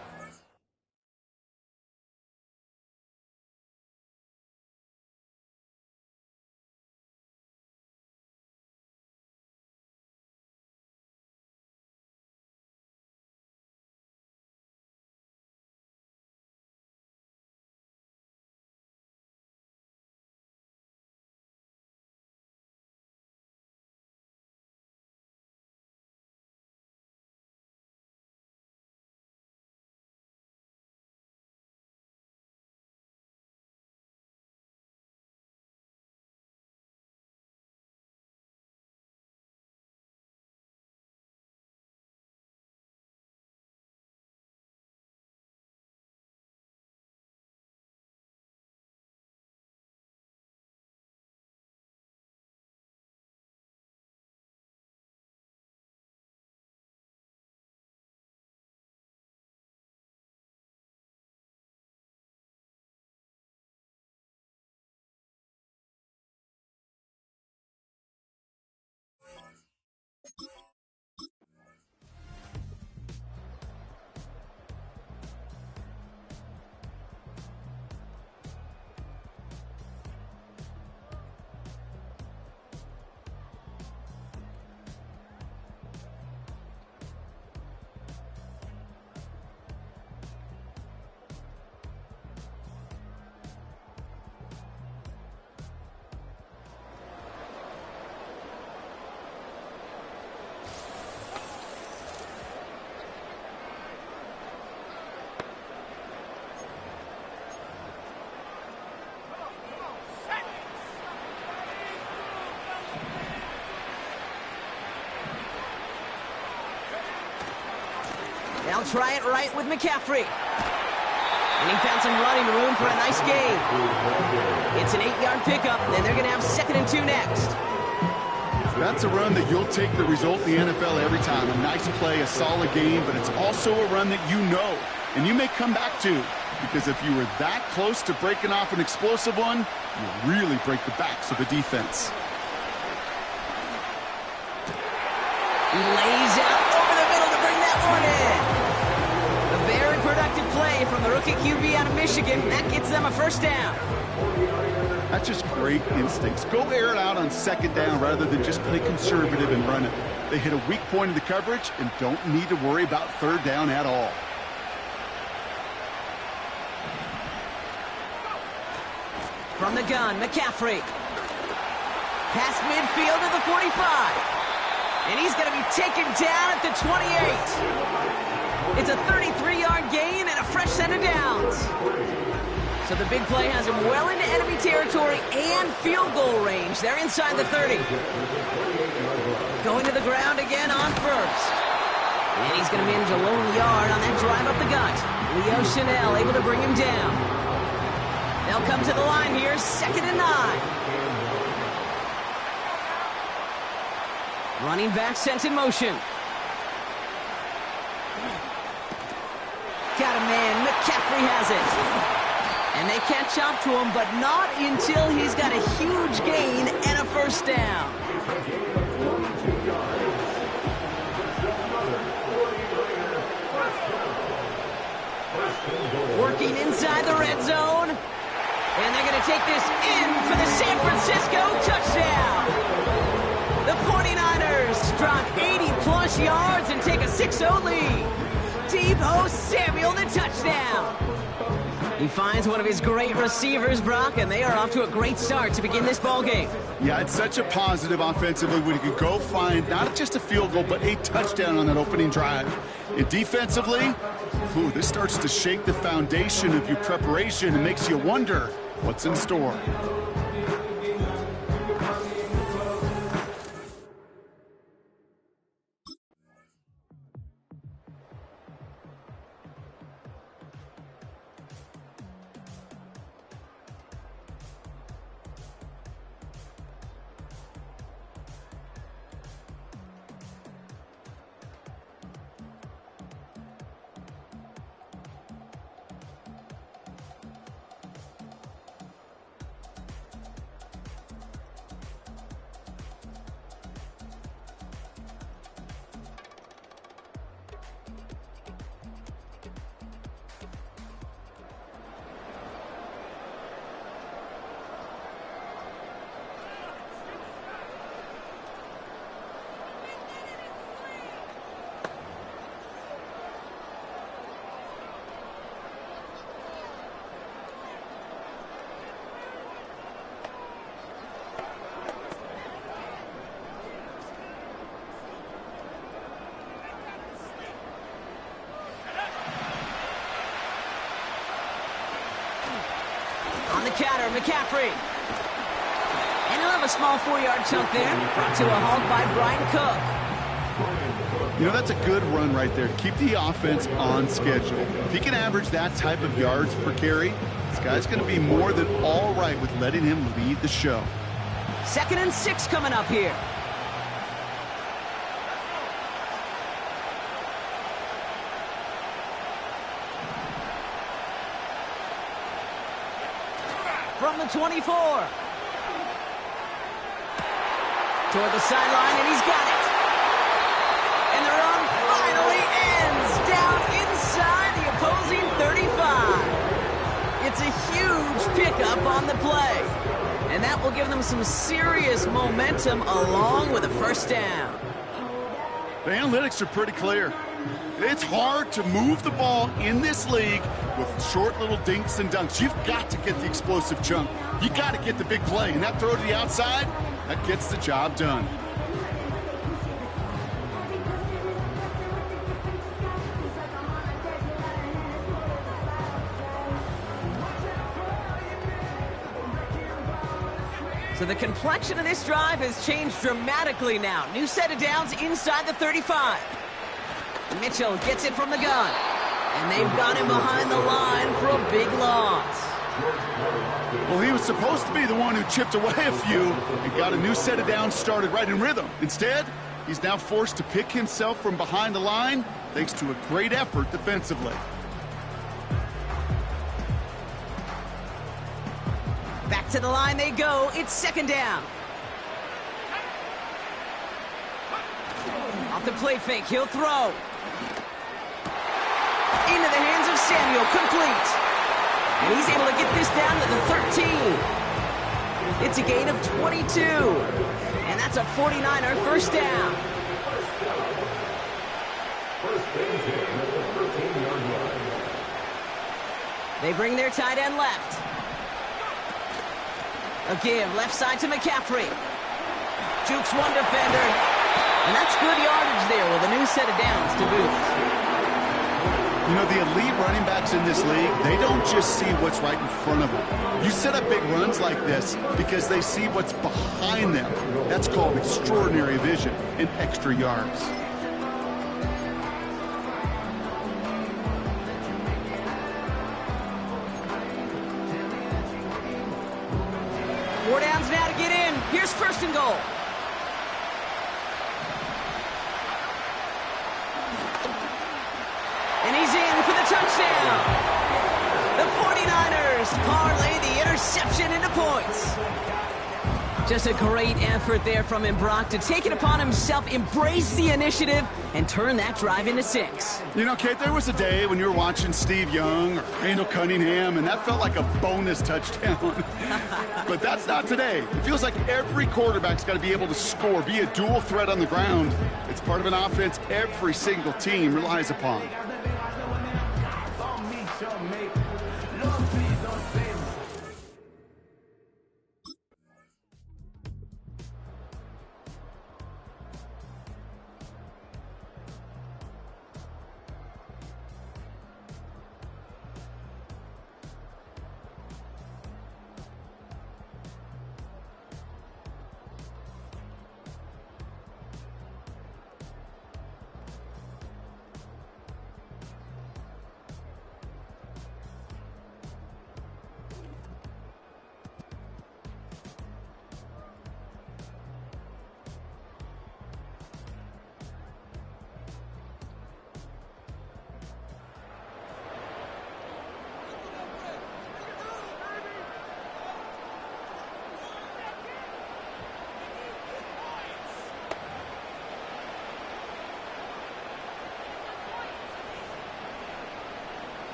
They'll try it right with McCaffrey. And he found some running room for a nice gain. It's an 8-yard pickup, and they're going to have 2nd and 2 next. That's a run that you'll take the result in the NFL every time. A nice play, a solid game, but it's also a run that you know and you may come back to, because if you were that close to breaking off an explosive one, you really break the backs of the defense. He lays out over the middle to bring that one in. A very productive play from the rookie QB out of Michigan. That gets them a 1st down. That's just great instincts. Go air it out on 2nd down rather than just play conservative and run it. They hit a weak point in the coverage and don't need to worry about 3rd down at all. From the gun, McCaffrey. Past midfield to the 45. And he's going to be taken down at the 28. It's a 33-yard gain and a fresh set of downs. So the big play has him well into enemy territory and field goal range. They're inside the 30. Going to the ground again on 1st. And he's going to manage a lone yard on that drive up the gut. Leo Chanel able to bring him down. They'll come to the line here, 2nd and 9. Running back sent in motion. Got a man, McCaffrey has it. And they catch up to him, but not until he's got a huge gain and a 1st down. Working inside the red zone. And they're going to take this in for the San Francisco touchdown. The 49ers drop 80-plus yards and take a 6-0 lead. Deebo Samuel, the touchdown. He finds one of his great receivers, Brock, and they are off to a great start to begin this ballgame. Yeah, it's such a positive offensively when you could go find not just a field goal, but a touchdown on that opening drive. And defensively, this starts to shake the foundation of your preparation and makes you wonder what's in store. On the counter, McCaffrey. And he'll have a small 4-yard chunk there. Brought to a halt by Brian Cook. You know, that's a good run right there to keep the offense on schedule. If he can average that type of yards per carry, this guy's going to be more than all right with letting him lead the show. 2nd and 6 coming up here. From the 24. Toward the sideline, and he's got it. And the run finally ends down inside the opposing 35. It's a huge pickup on the play. And that will give them some serious momentum along with a 1st down. The analytics are pretty clear. It's hard to move the ball in this league with short little dinks and dunks. You've got to get the explosive chunk. You got to get the big play. And that throw to the outside, that gets the job done. So the complexion of this drive has changed dramatically now. New set of downs inside the 35. Mitchell gets it from the gun. And they've got him behind the line for a big loss. Well, he was supposed to be the one who chipped away a few and got a new set of downs started right in rhythm. Instead, he's now forced to pick himself from behind the line thanks to a great effort defensively. Back to the line they go. It's second down. Off the play fake, he'll throw. Into the hands of Samuel, complete. And he's able to get this down to the 13. It's a gain of 22. And that's a 49er first down. They bring their tight end left. A give, left side to McCaffrey. Jukes one defender. And that's good yardage there with a new set of downs to boot. You know, the elite running backs in this league, they don't just see what's right in front of them. You set up big runs like this because they see what's behind them. That's called extraordinary vision and extra yards. Four downs now to get in. Here's first and goal. And he's in for the touchdown. The 49ers parlay the interception into points. Just a great effort there from him, Brock, to take it upon himself, embrace the initiative, and turn that drive into 6. You know, Kate, there was a day when you were watching Steve Young or Randall Cunningham, and that felt like a bonus touchdown. But that's not today. It feels like every quarterback's got to be able to score, be a dual threat on the ground. It's part of an offense every single team relies upon.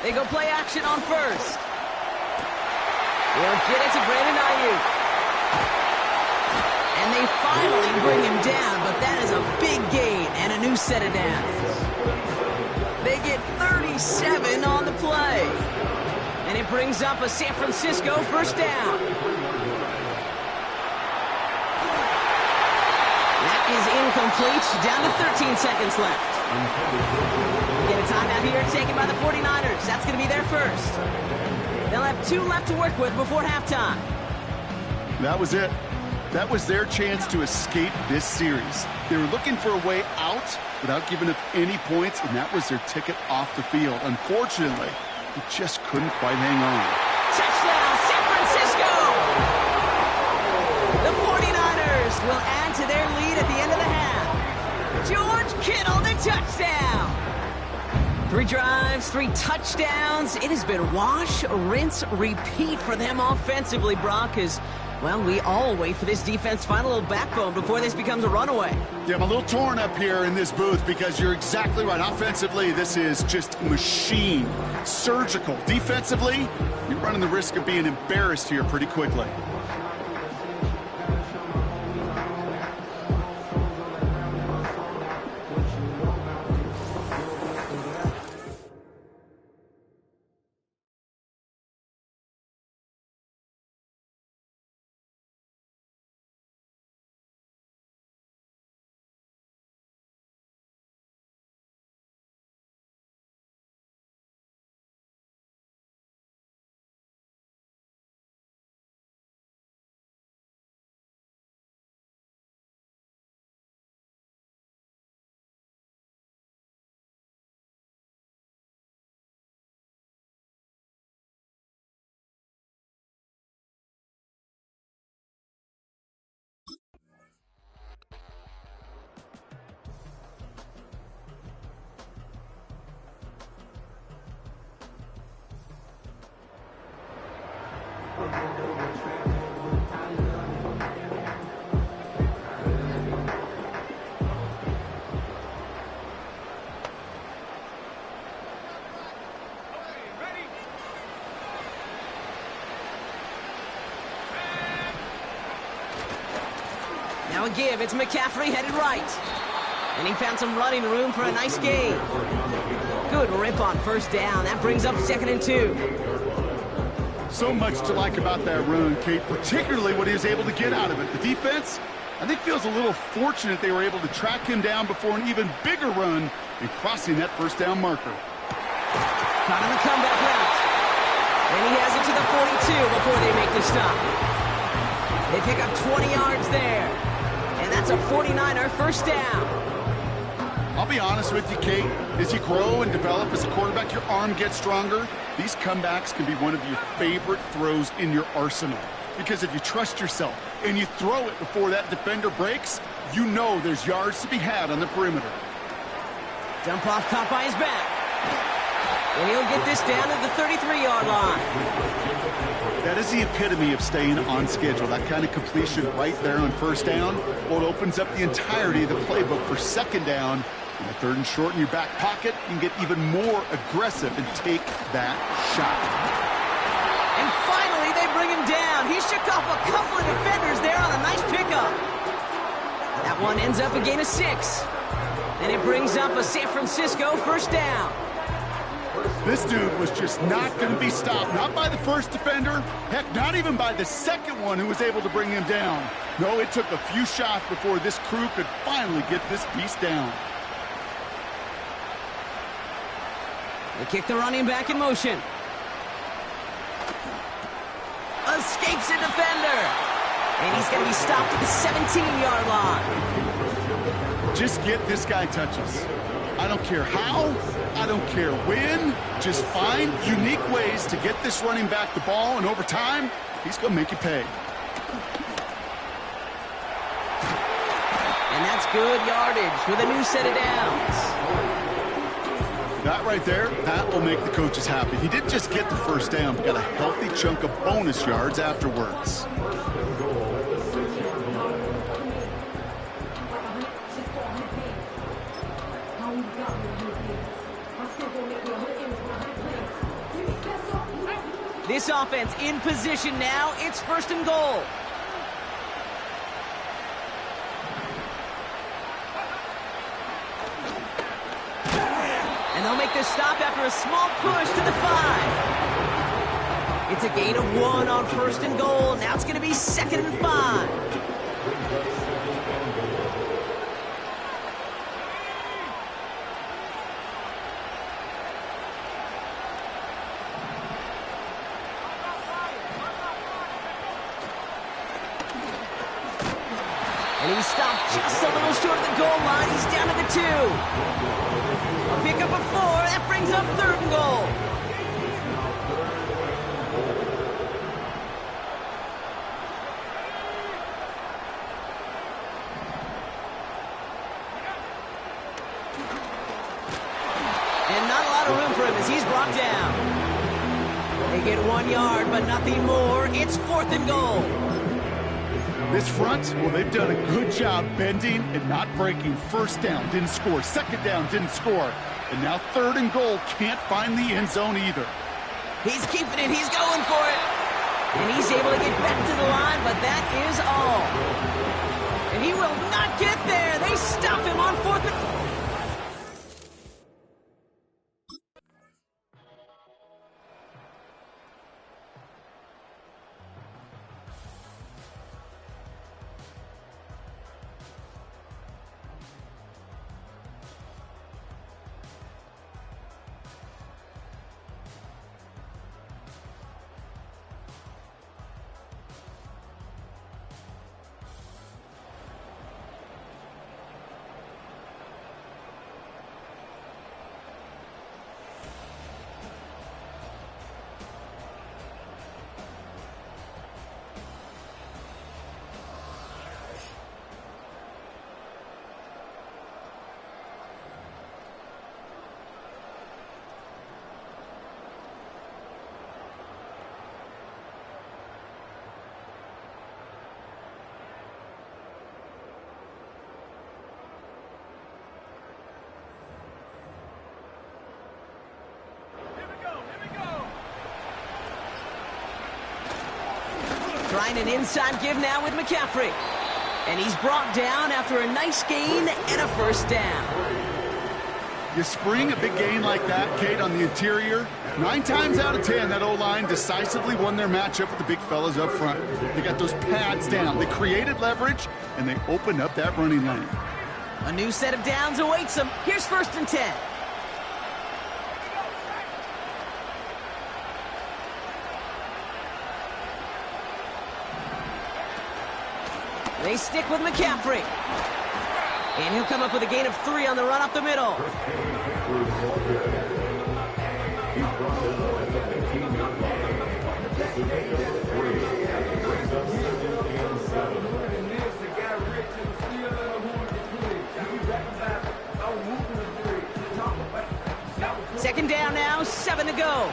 They go play action on first. They'll get it to Brandon Ayuk. And they finally bring him down, but that is a big gain and a new set of downs. They get 37 on the play. And it brings up a San Francisco first down. That is incomplete. Down to 13 seconds left. Get a timeout here taken by the 49ers. That's going to be their first. They'll have 2 left to work with before halftime. That was it. That was their chance to escape this series. They were looking for a way out without giving up any points, and that was their ticket off the field. Unfortunately, they just couldn't quite hang on. Touchdown, San Francisco! The 49ers will add to their lead at the end of the half. George Kittle, the touchdown! 3 drives, 3 touchdowns. It has been wash, rinse, repeat for them offensively, Brock, as, well, we all wait for this defense to find a little backbone before this becomes a runaway. Yeah, I'm a little torn up here in this booth because you're exactly right. Offensively, this is just machine, surgical. Defensively, you're running the risk of being embarrassed here pretty quickly. Now a give, it's McCaffrey headed right. And he found some running room for a nice gain. Good rip on first down. That brings up 2nd and 2. So much to like about that run, Kate, particularly what he was able to get out of it. The defense, I think, feels a little fortunate they were able to track him down before an even bigger run and crossing that first down marker. Caught on the comeback route. And he has it to the 42 before they make the stop. They pick up 20 yards there. And that's a 49er first down. I'll be honest with you, Kate. As you grow and develop as a quarterback, your arm gets stronger. These comebacks can be one of your favorite throws in your arsenal. Because if you trust yourself and you throw it before that defender breaks, you know there's yards to be had on the perimeter. Dump off caught by his back. And he'll get this down to the 33-yard line. That is the epitome of staying on schedule. That kind of completion right there on first down. Well, it opens up the entirety of the playbook for second down. In the 3rd and short in your back pocket, you can get even more aggressive and take that shot. And finally, they bring him down. He shook off a couple of defenders there on a nice pickup. That one ends up a gain of 6. And it brings up a San Francisco first down. This dude was just not going to be stopped. Not by the first defender. Heck, not even by the second one who was able to bring him down. No, it took a few shots before this crew could finally get this beast down. They kick the running back in motion. Escapes a defender. And he's going to be stopped at the 17-yard line. Just get this guy touches. I don't care how, I don't care when. Just find unique ways to get this running back the ball, and over time, he's going to make you pay. And that's good yardage with a new set of downs. That right there, that will make the coaches happy. He didn't just get the first down, but got a healthy chunk of bonus yards afterwards. This offense in position now. It's 1st and goal. And they'll make this stop after a small push to the 5. It's a gain of 1 on 1st and goal. Now it's going to be 2nd and 5. And he's stopped just a little short of the goal line. He's down to the 2. A pickup of 4. That brings up 3rd and goal. And not a lot of room for him as he's brought down. They get 1 yard, but nothing more. It's 4th and goal. This front, well, they've done a good job bending and not breaking. First down, didn't score. Second down, didn't score. And now 3rd and goal, can't find the end zone either. He's keeping it. He's going for it. And he's able to get back to the line, but that is all. And he will not get there. They stop him on 4th and goal. Trying an inside give now with McCaffrey. And he's brought down after a nice gain and a first down. You spring a big gain like that, Kate, on the interior. 9 times out of 10, that O-line decisively won their matchup with the big fellas up front. They got those pads down. They created leverage, and they opened up that running lane. A new set of downs awaits them. Here's 1st and 10. They stick with McCaffrey. And he'll come up with a gain of 3 on the run up the middle. Second down now, 7 to go.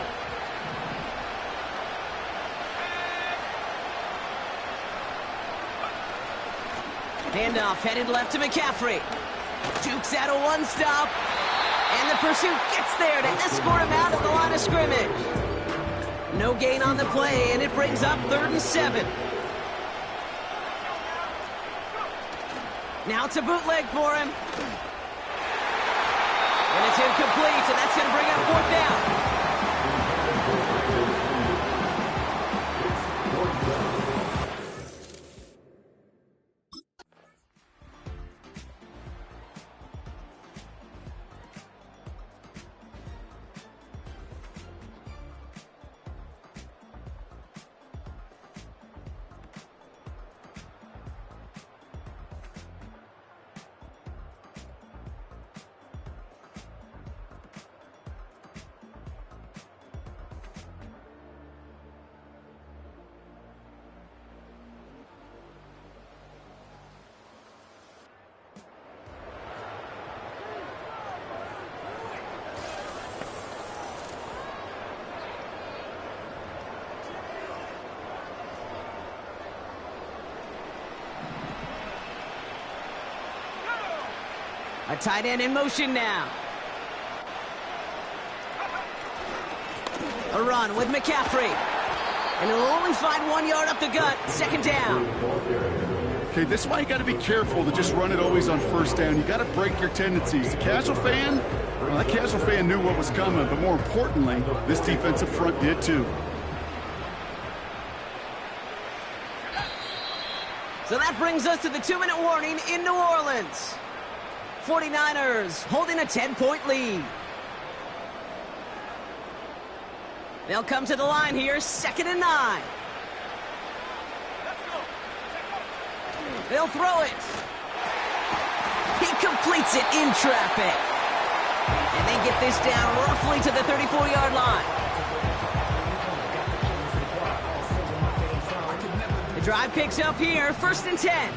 Handoff headed left to McCaffrey. Dukes out a one-stop. And the pursuit gets there to escort him out at the line of scrimmage. No gain on the play, and it brings up 3rd and 7. Now it's a bootleg for him. And it's incomplete, and that's going to bring up 4th down. A tight end in motion now. A run with McCaffrey. And he'll only find 1 yard up the gut. 2nd down. Okay, this is why you got to be careful to just run it always on 1st down. You got to break your tendencies. The casual fan, well, that casual fan knew what was coming, but more importantly, this defensive front did too. So that brings us to the 2-minute warning in New Orleans. 49ers holding a 10-point lead. They'll come to the line here, 2nd and 9. They'll throw it. He completes it in traffic. And they get this down roughly to the 34-yard line. The drive picks up here, 1st and 10.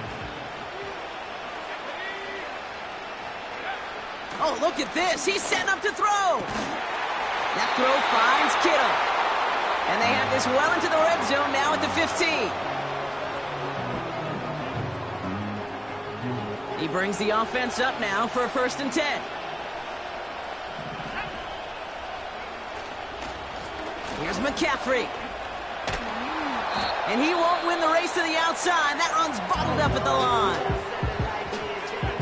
Oh, look at this. He's setting up to throw. That throw finds Kittle. And they have this well into the red zone now at the 15. He brings the offense up now for a 1st and 10. Here's McCaffrey. And he won't win the race to the outside. That run's bottled up at the line.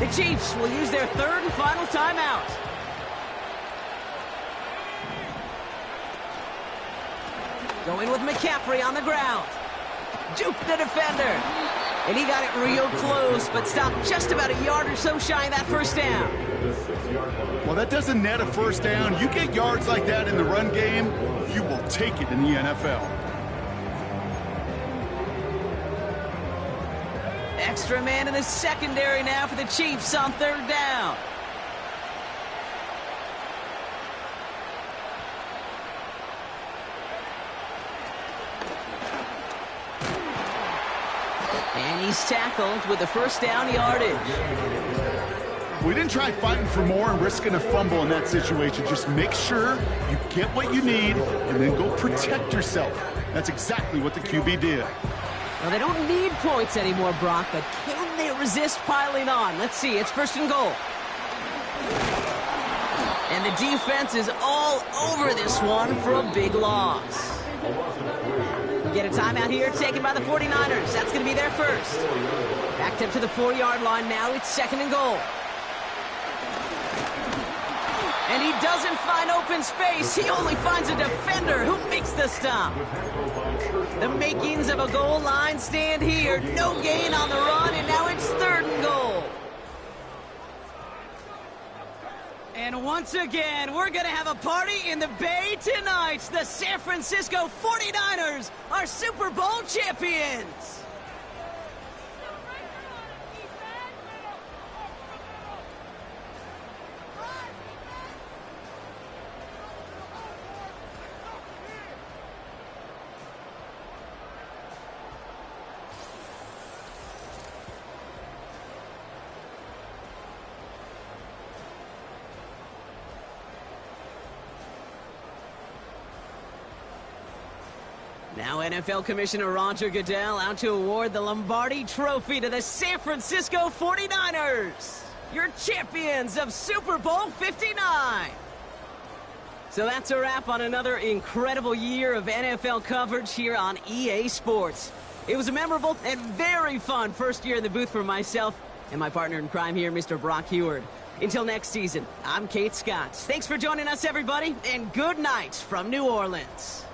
The Chiefs will use their 3rd and final timeout. Going with McCaffrey on the ground. Juke the defender. And he got it real close, but stopped just about a yard or so shy of that 1st down. Well, that doesn't net a 1st down. You get yards like that in the run game, you will take it in the NFL. Extra man in the secondary now for the Chiefs on 3rd down. And he's tackled with the 1st down yardage. We didn't try fighting for more and risking a fumble in that situation. Just make sure you get what you need and then go protect yourself. That's exactly what the QB did. Well, they don't need points anymore, Brock, but can they resist piling on? Let's see. It's 1st and goal. And the defense is all over this one for a big loss. We get a timeout here taken by the 49ers. That's going to be their first. Backed up to the 4-yard line now. It's 2nd and goal. And he doesn't find open space. He only finds a defender who makes the stop. The makings of a goal line stand here. No gain on the run, and now it's 3rd and goal. And once again, we're going to have a party in the Bay tonight. The San Francisco 49ers are Super Bowl champions. Now NFL Commissioner Roger Goodell out to award the Lombardi Trophy to the San Francisco 49ers, your champions of Super Bowl 59. So that's a wrap on another incredible year of NFL coverage here on EA Sports. It was a memorable and very fun first year in the booth for myself and my partner in crime here, Mr. Brock Heward. Until next season, I'm Kate Scott. Thanks for joining us, everybody, and good night from New Orleans.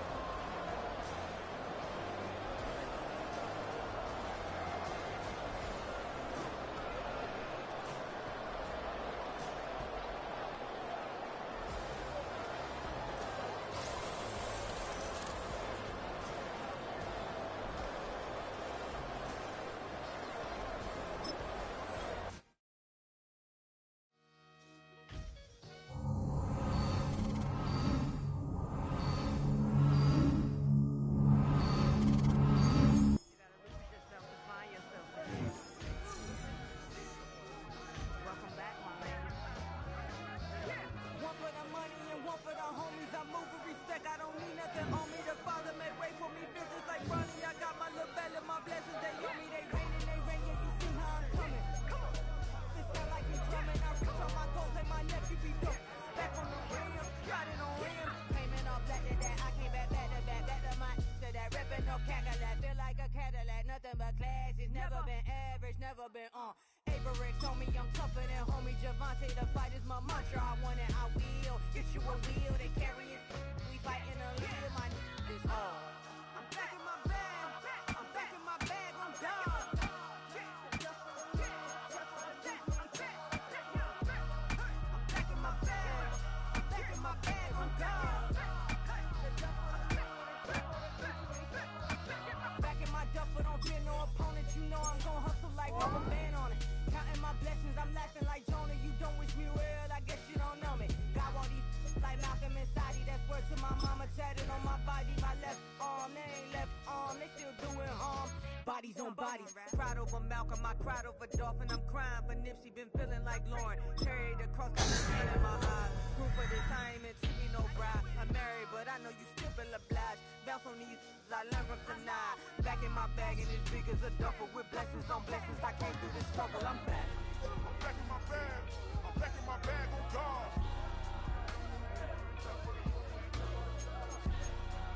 Bodies on bodies, cried over Malcolm, I cried over Dolphin, I'm crying for Nipsey, been feeling like Lauren, carried across the street in my heart, group of this, I ain't meant to be no bride, I'm married, but I know you still feel obliged, bounce on these, I learned from tonight, back in my bag and as big as a duffel, with blessings on blessings, I came through this struggle, I'm back. I'm back in my bag, I'm back in my bag on God.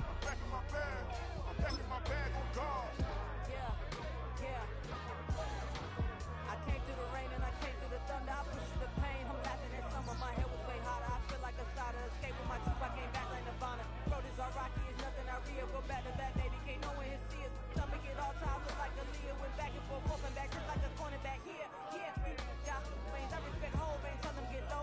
I'm back in my bag, I'm back in my bag on God. Yeah. I came through the rain and I came through the thunder. I pushed through the pain. I'm laughing at summer. My hair was way hotter. I feel like a cider. Escape with my truth. I came back like Nirvana. Road is all rocky. It's nothing I real. Go back to back, baby. Can't no one here see us. Stomach it all times. Look like a Leah. Went back and forth and back just like a cornerback. Yeah. You got veins. I respect whole veins. Tell them get low.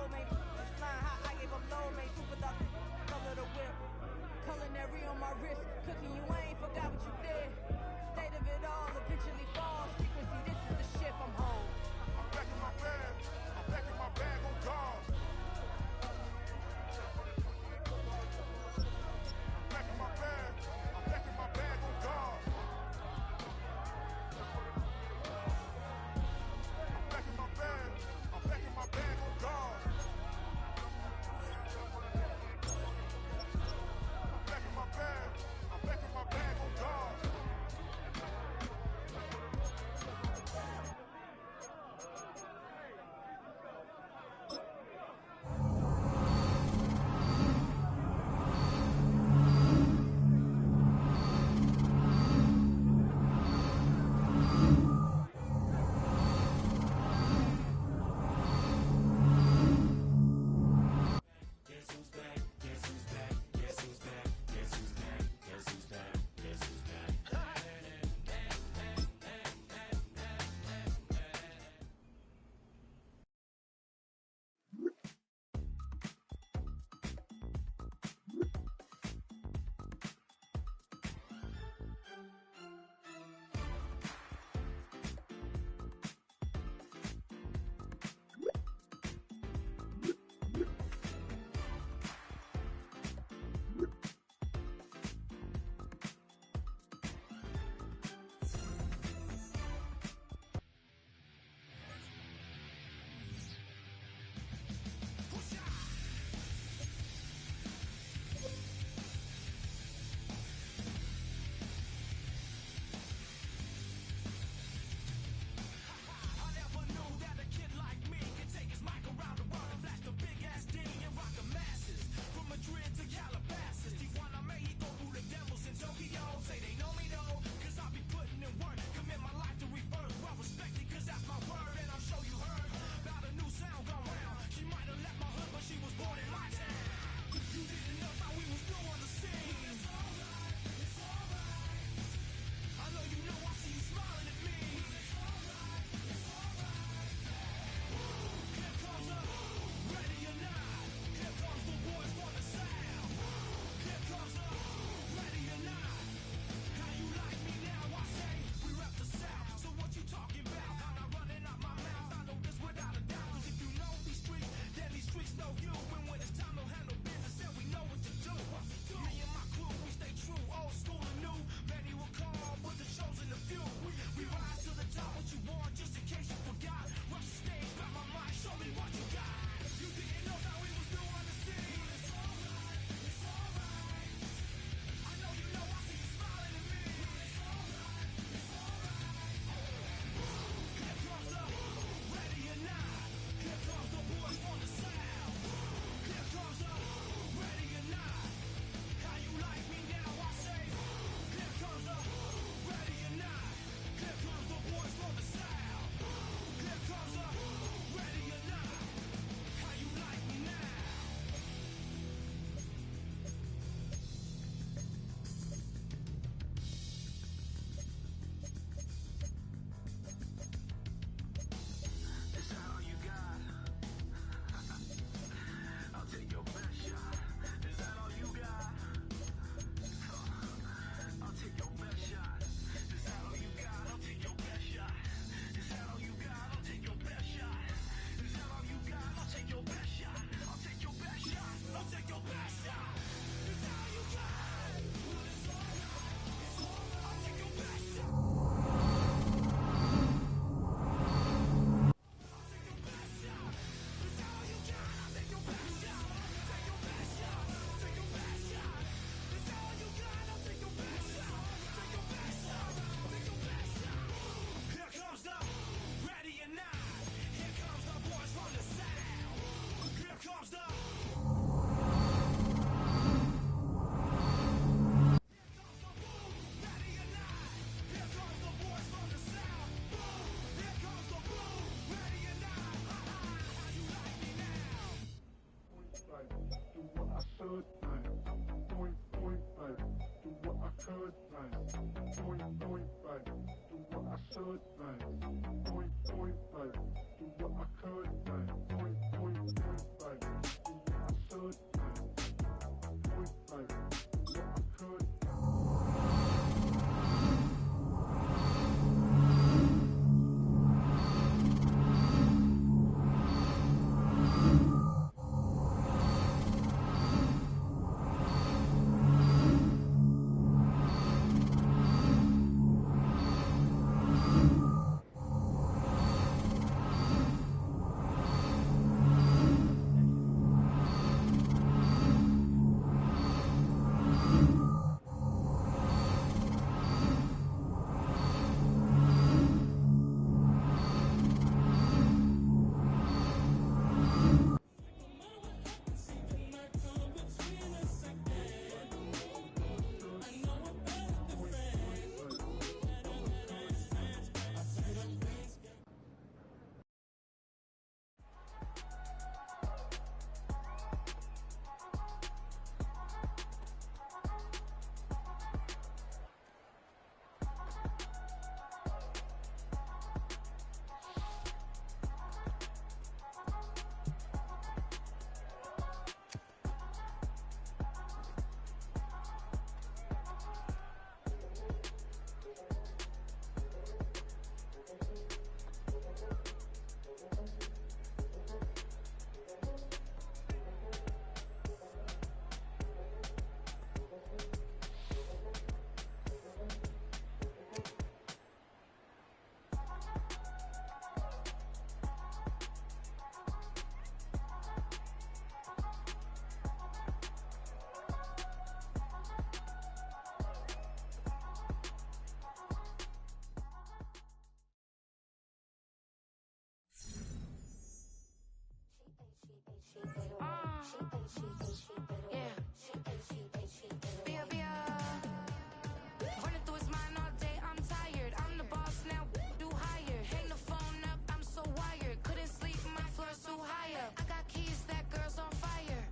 Running through his mind all day, I'm tired. I'm the boss now, do higher. Hang the phone up, I'm so wired. Couldn't sleep, my floor's too high up. I got keys, that girl's on fire.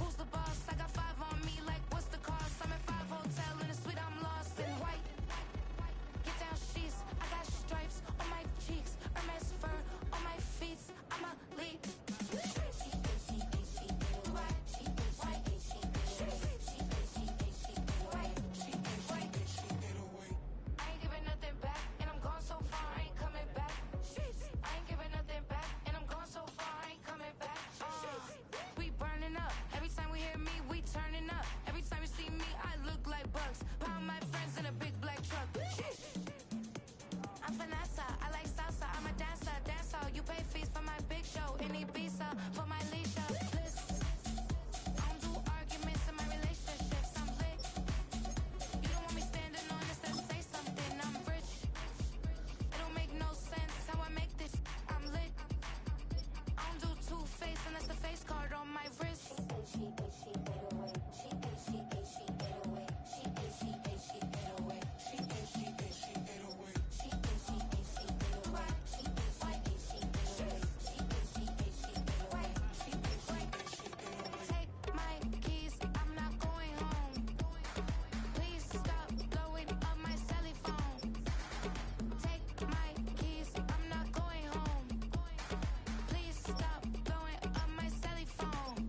Who's the boss? I got 5 on me, like what's the cost? I'm at 5 hotel in a suite, I'm lost in white. Get down sheets, I got stripes on my cheeks. Hermes fur on my feet, I'm a lead. I ain't giving nothing back, and I'm gone so far, I ain't coming back. I ain't giving nothing back, and I'm gone so far, I ain't coming back. We burning up, every time we hear me, we turning up. Every time you see me, I look like bugs. Pound my friends in a big black truck. I'm Vanessa, I like salsa, I'm a dancer, You pay fees for my big show in Ibiza, for my leisure. I don't do arguments in my relationships, I'm lit. You don't want me standing on this, then say something, I'm rich. It don't make no sense how I make this, I'm lit. I don't do two-face unless the face card on my wrist. Take my keys, I'm not going home. Please stop blowing up my celly phone. Take my keys, I'm not going home. Please stop blowing up my celly phone.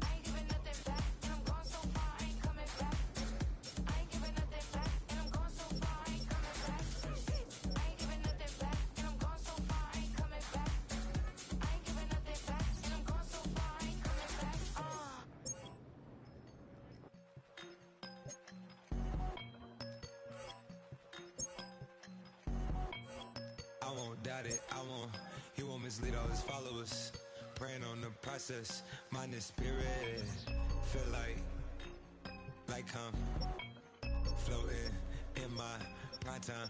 I ain't giving nothing back, and I'm gone so far, I ain't coming back. I ain't giving nothing back, and I'm gone so far, I ain't coming back. I ain't giving nothing back, and I'm gone so far, I ain't coming back. I ain't giving nothing back, and I'm gone so far, I ain't coming back. I won't doubt it, he won't mislead all his followers. Praying on the process, mind and spirit. Feel like I'm floating in my prime time.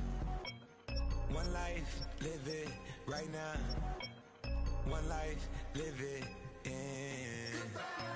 One life, live it right now. One life, live it in.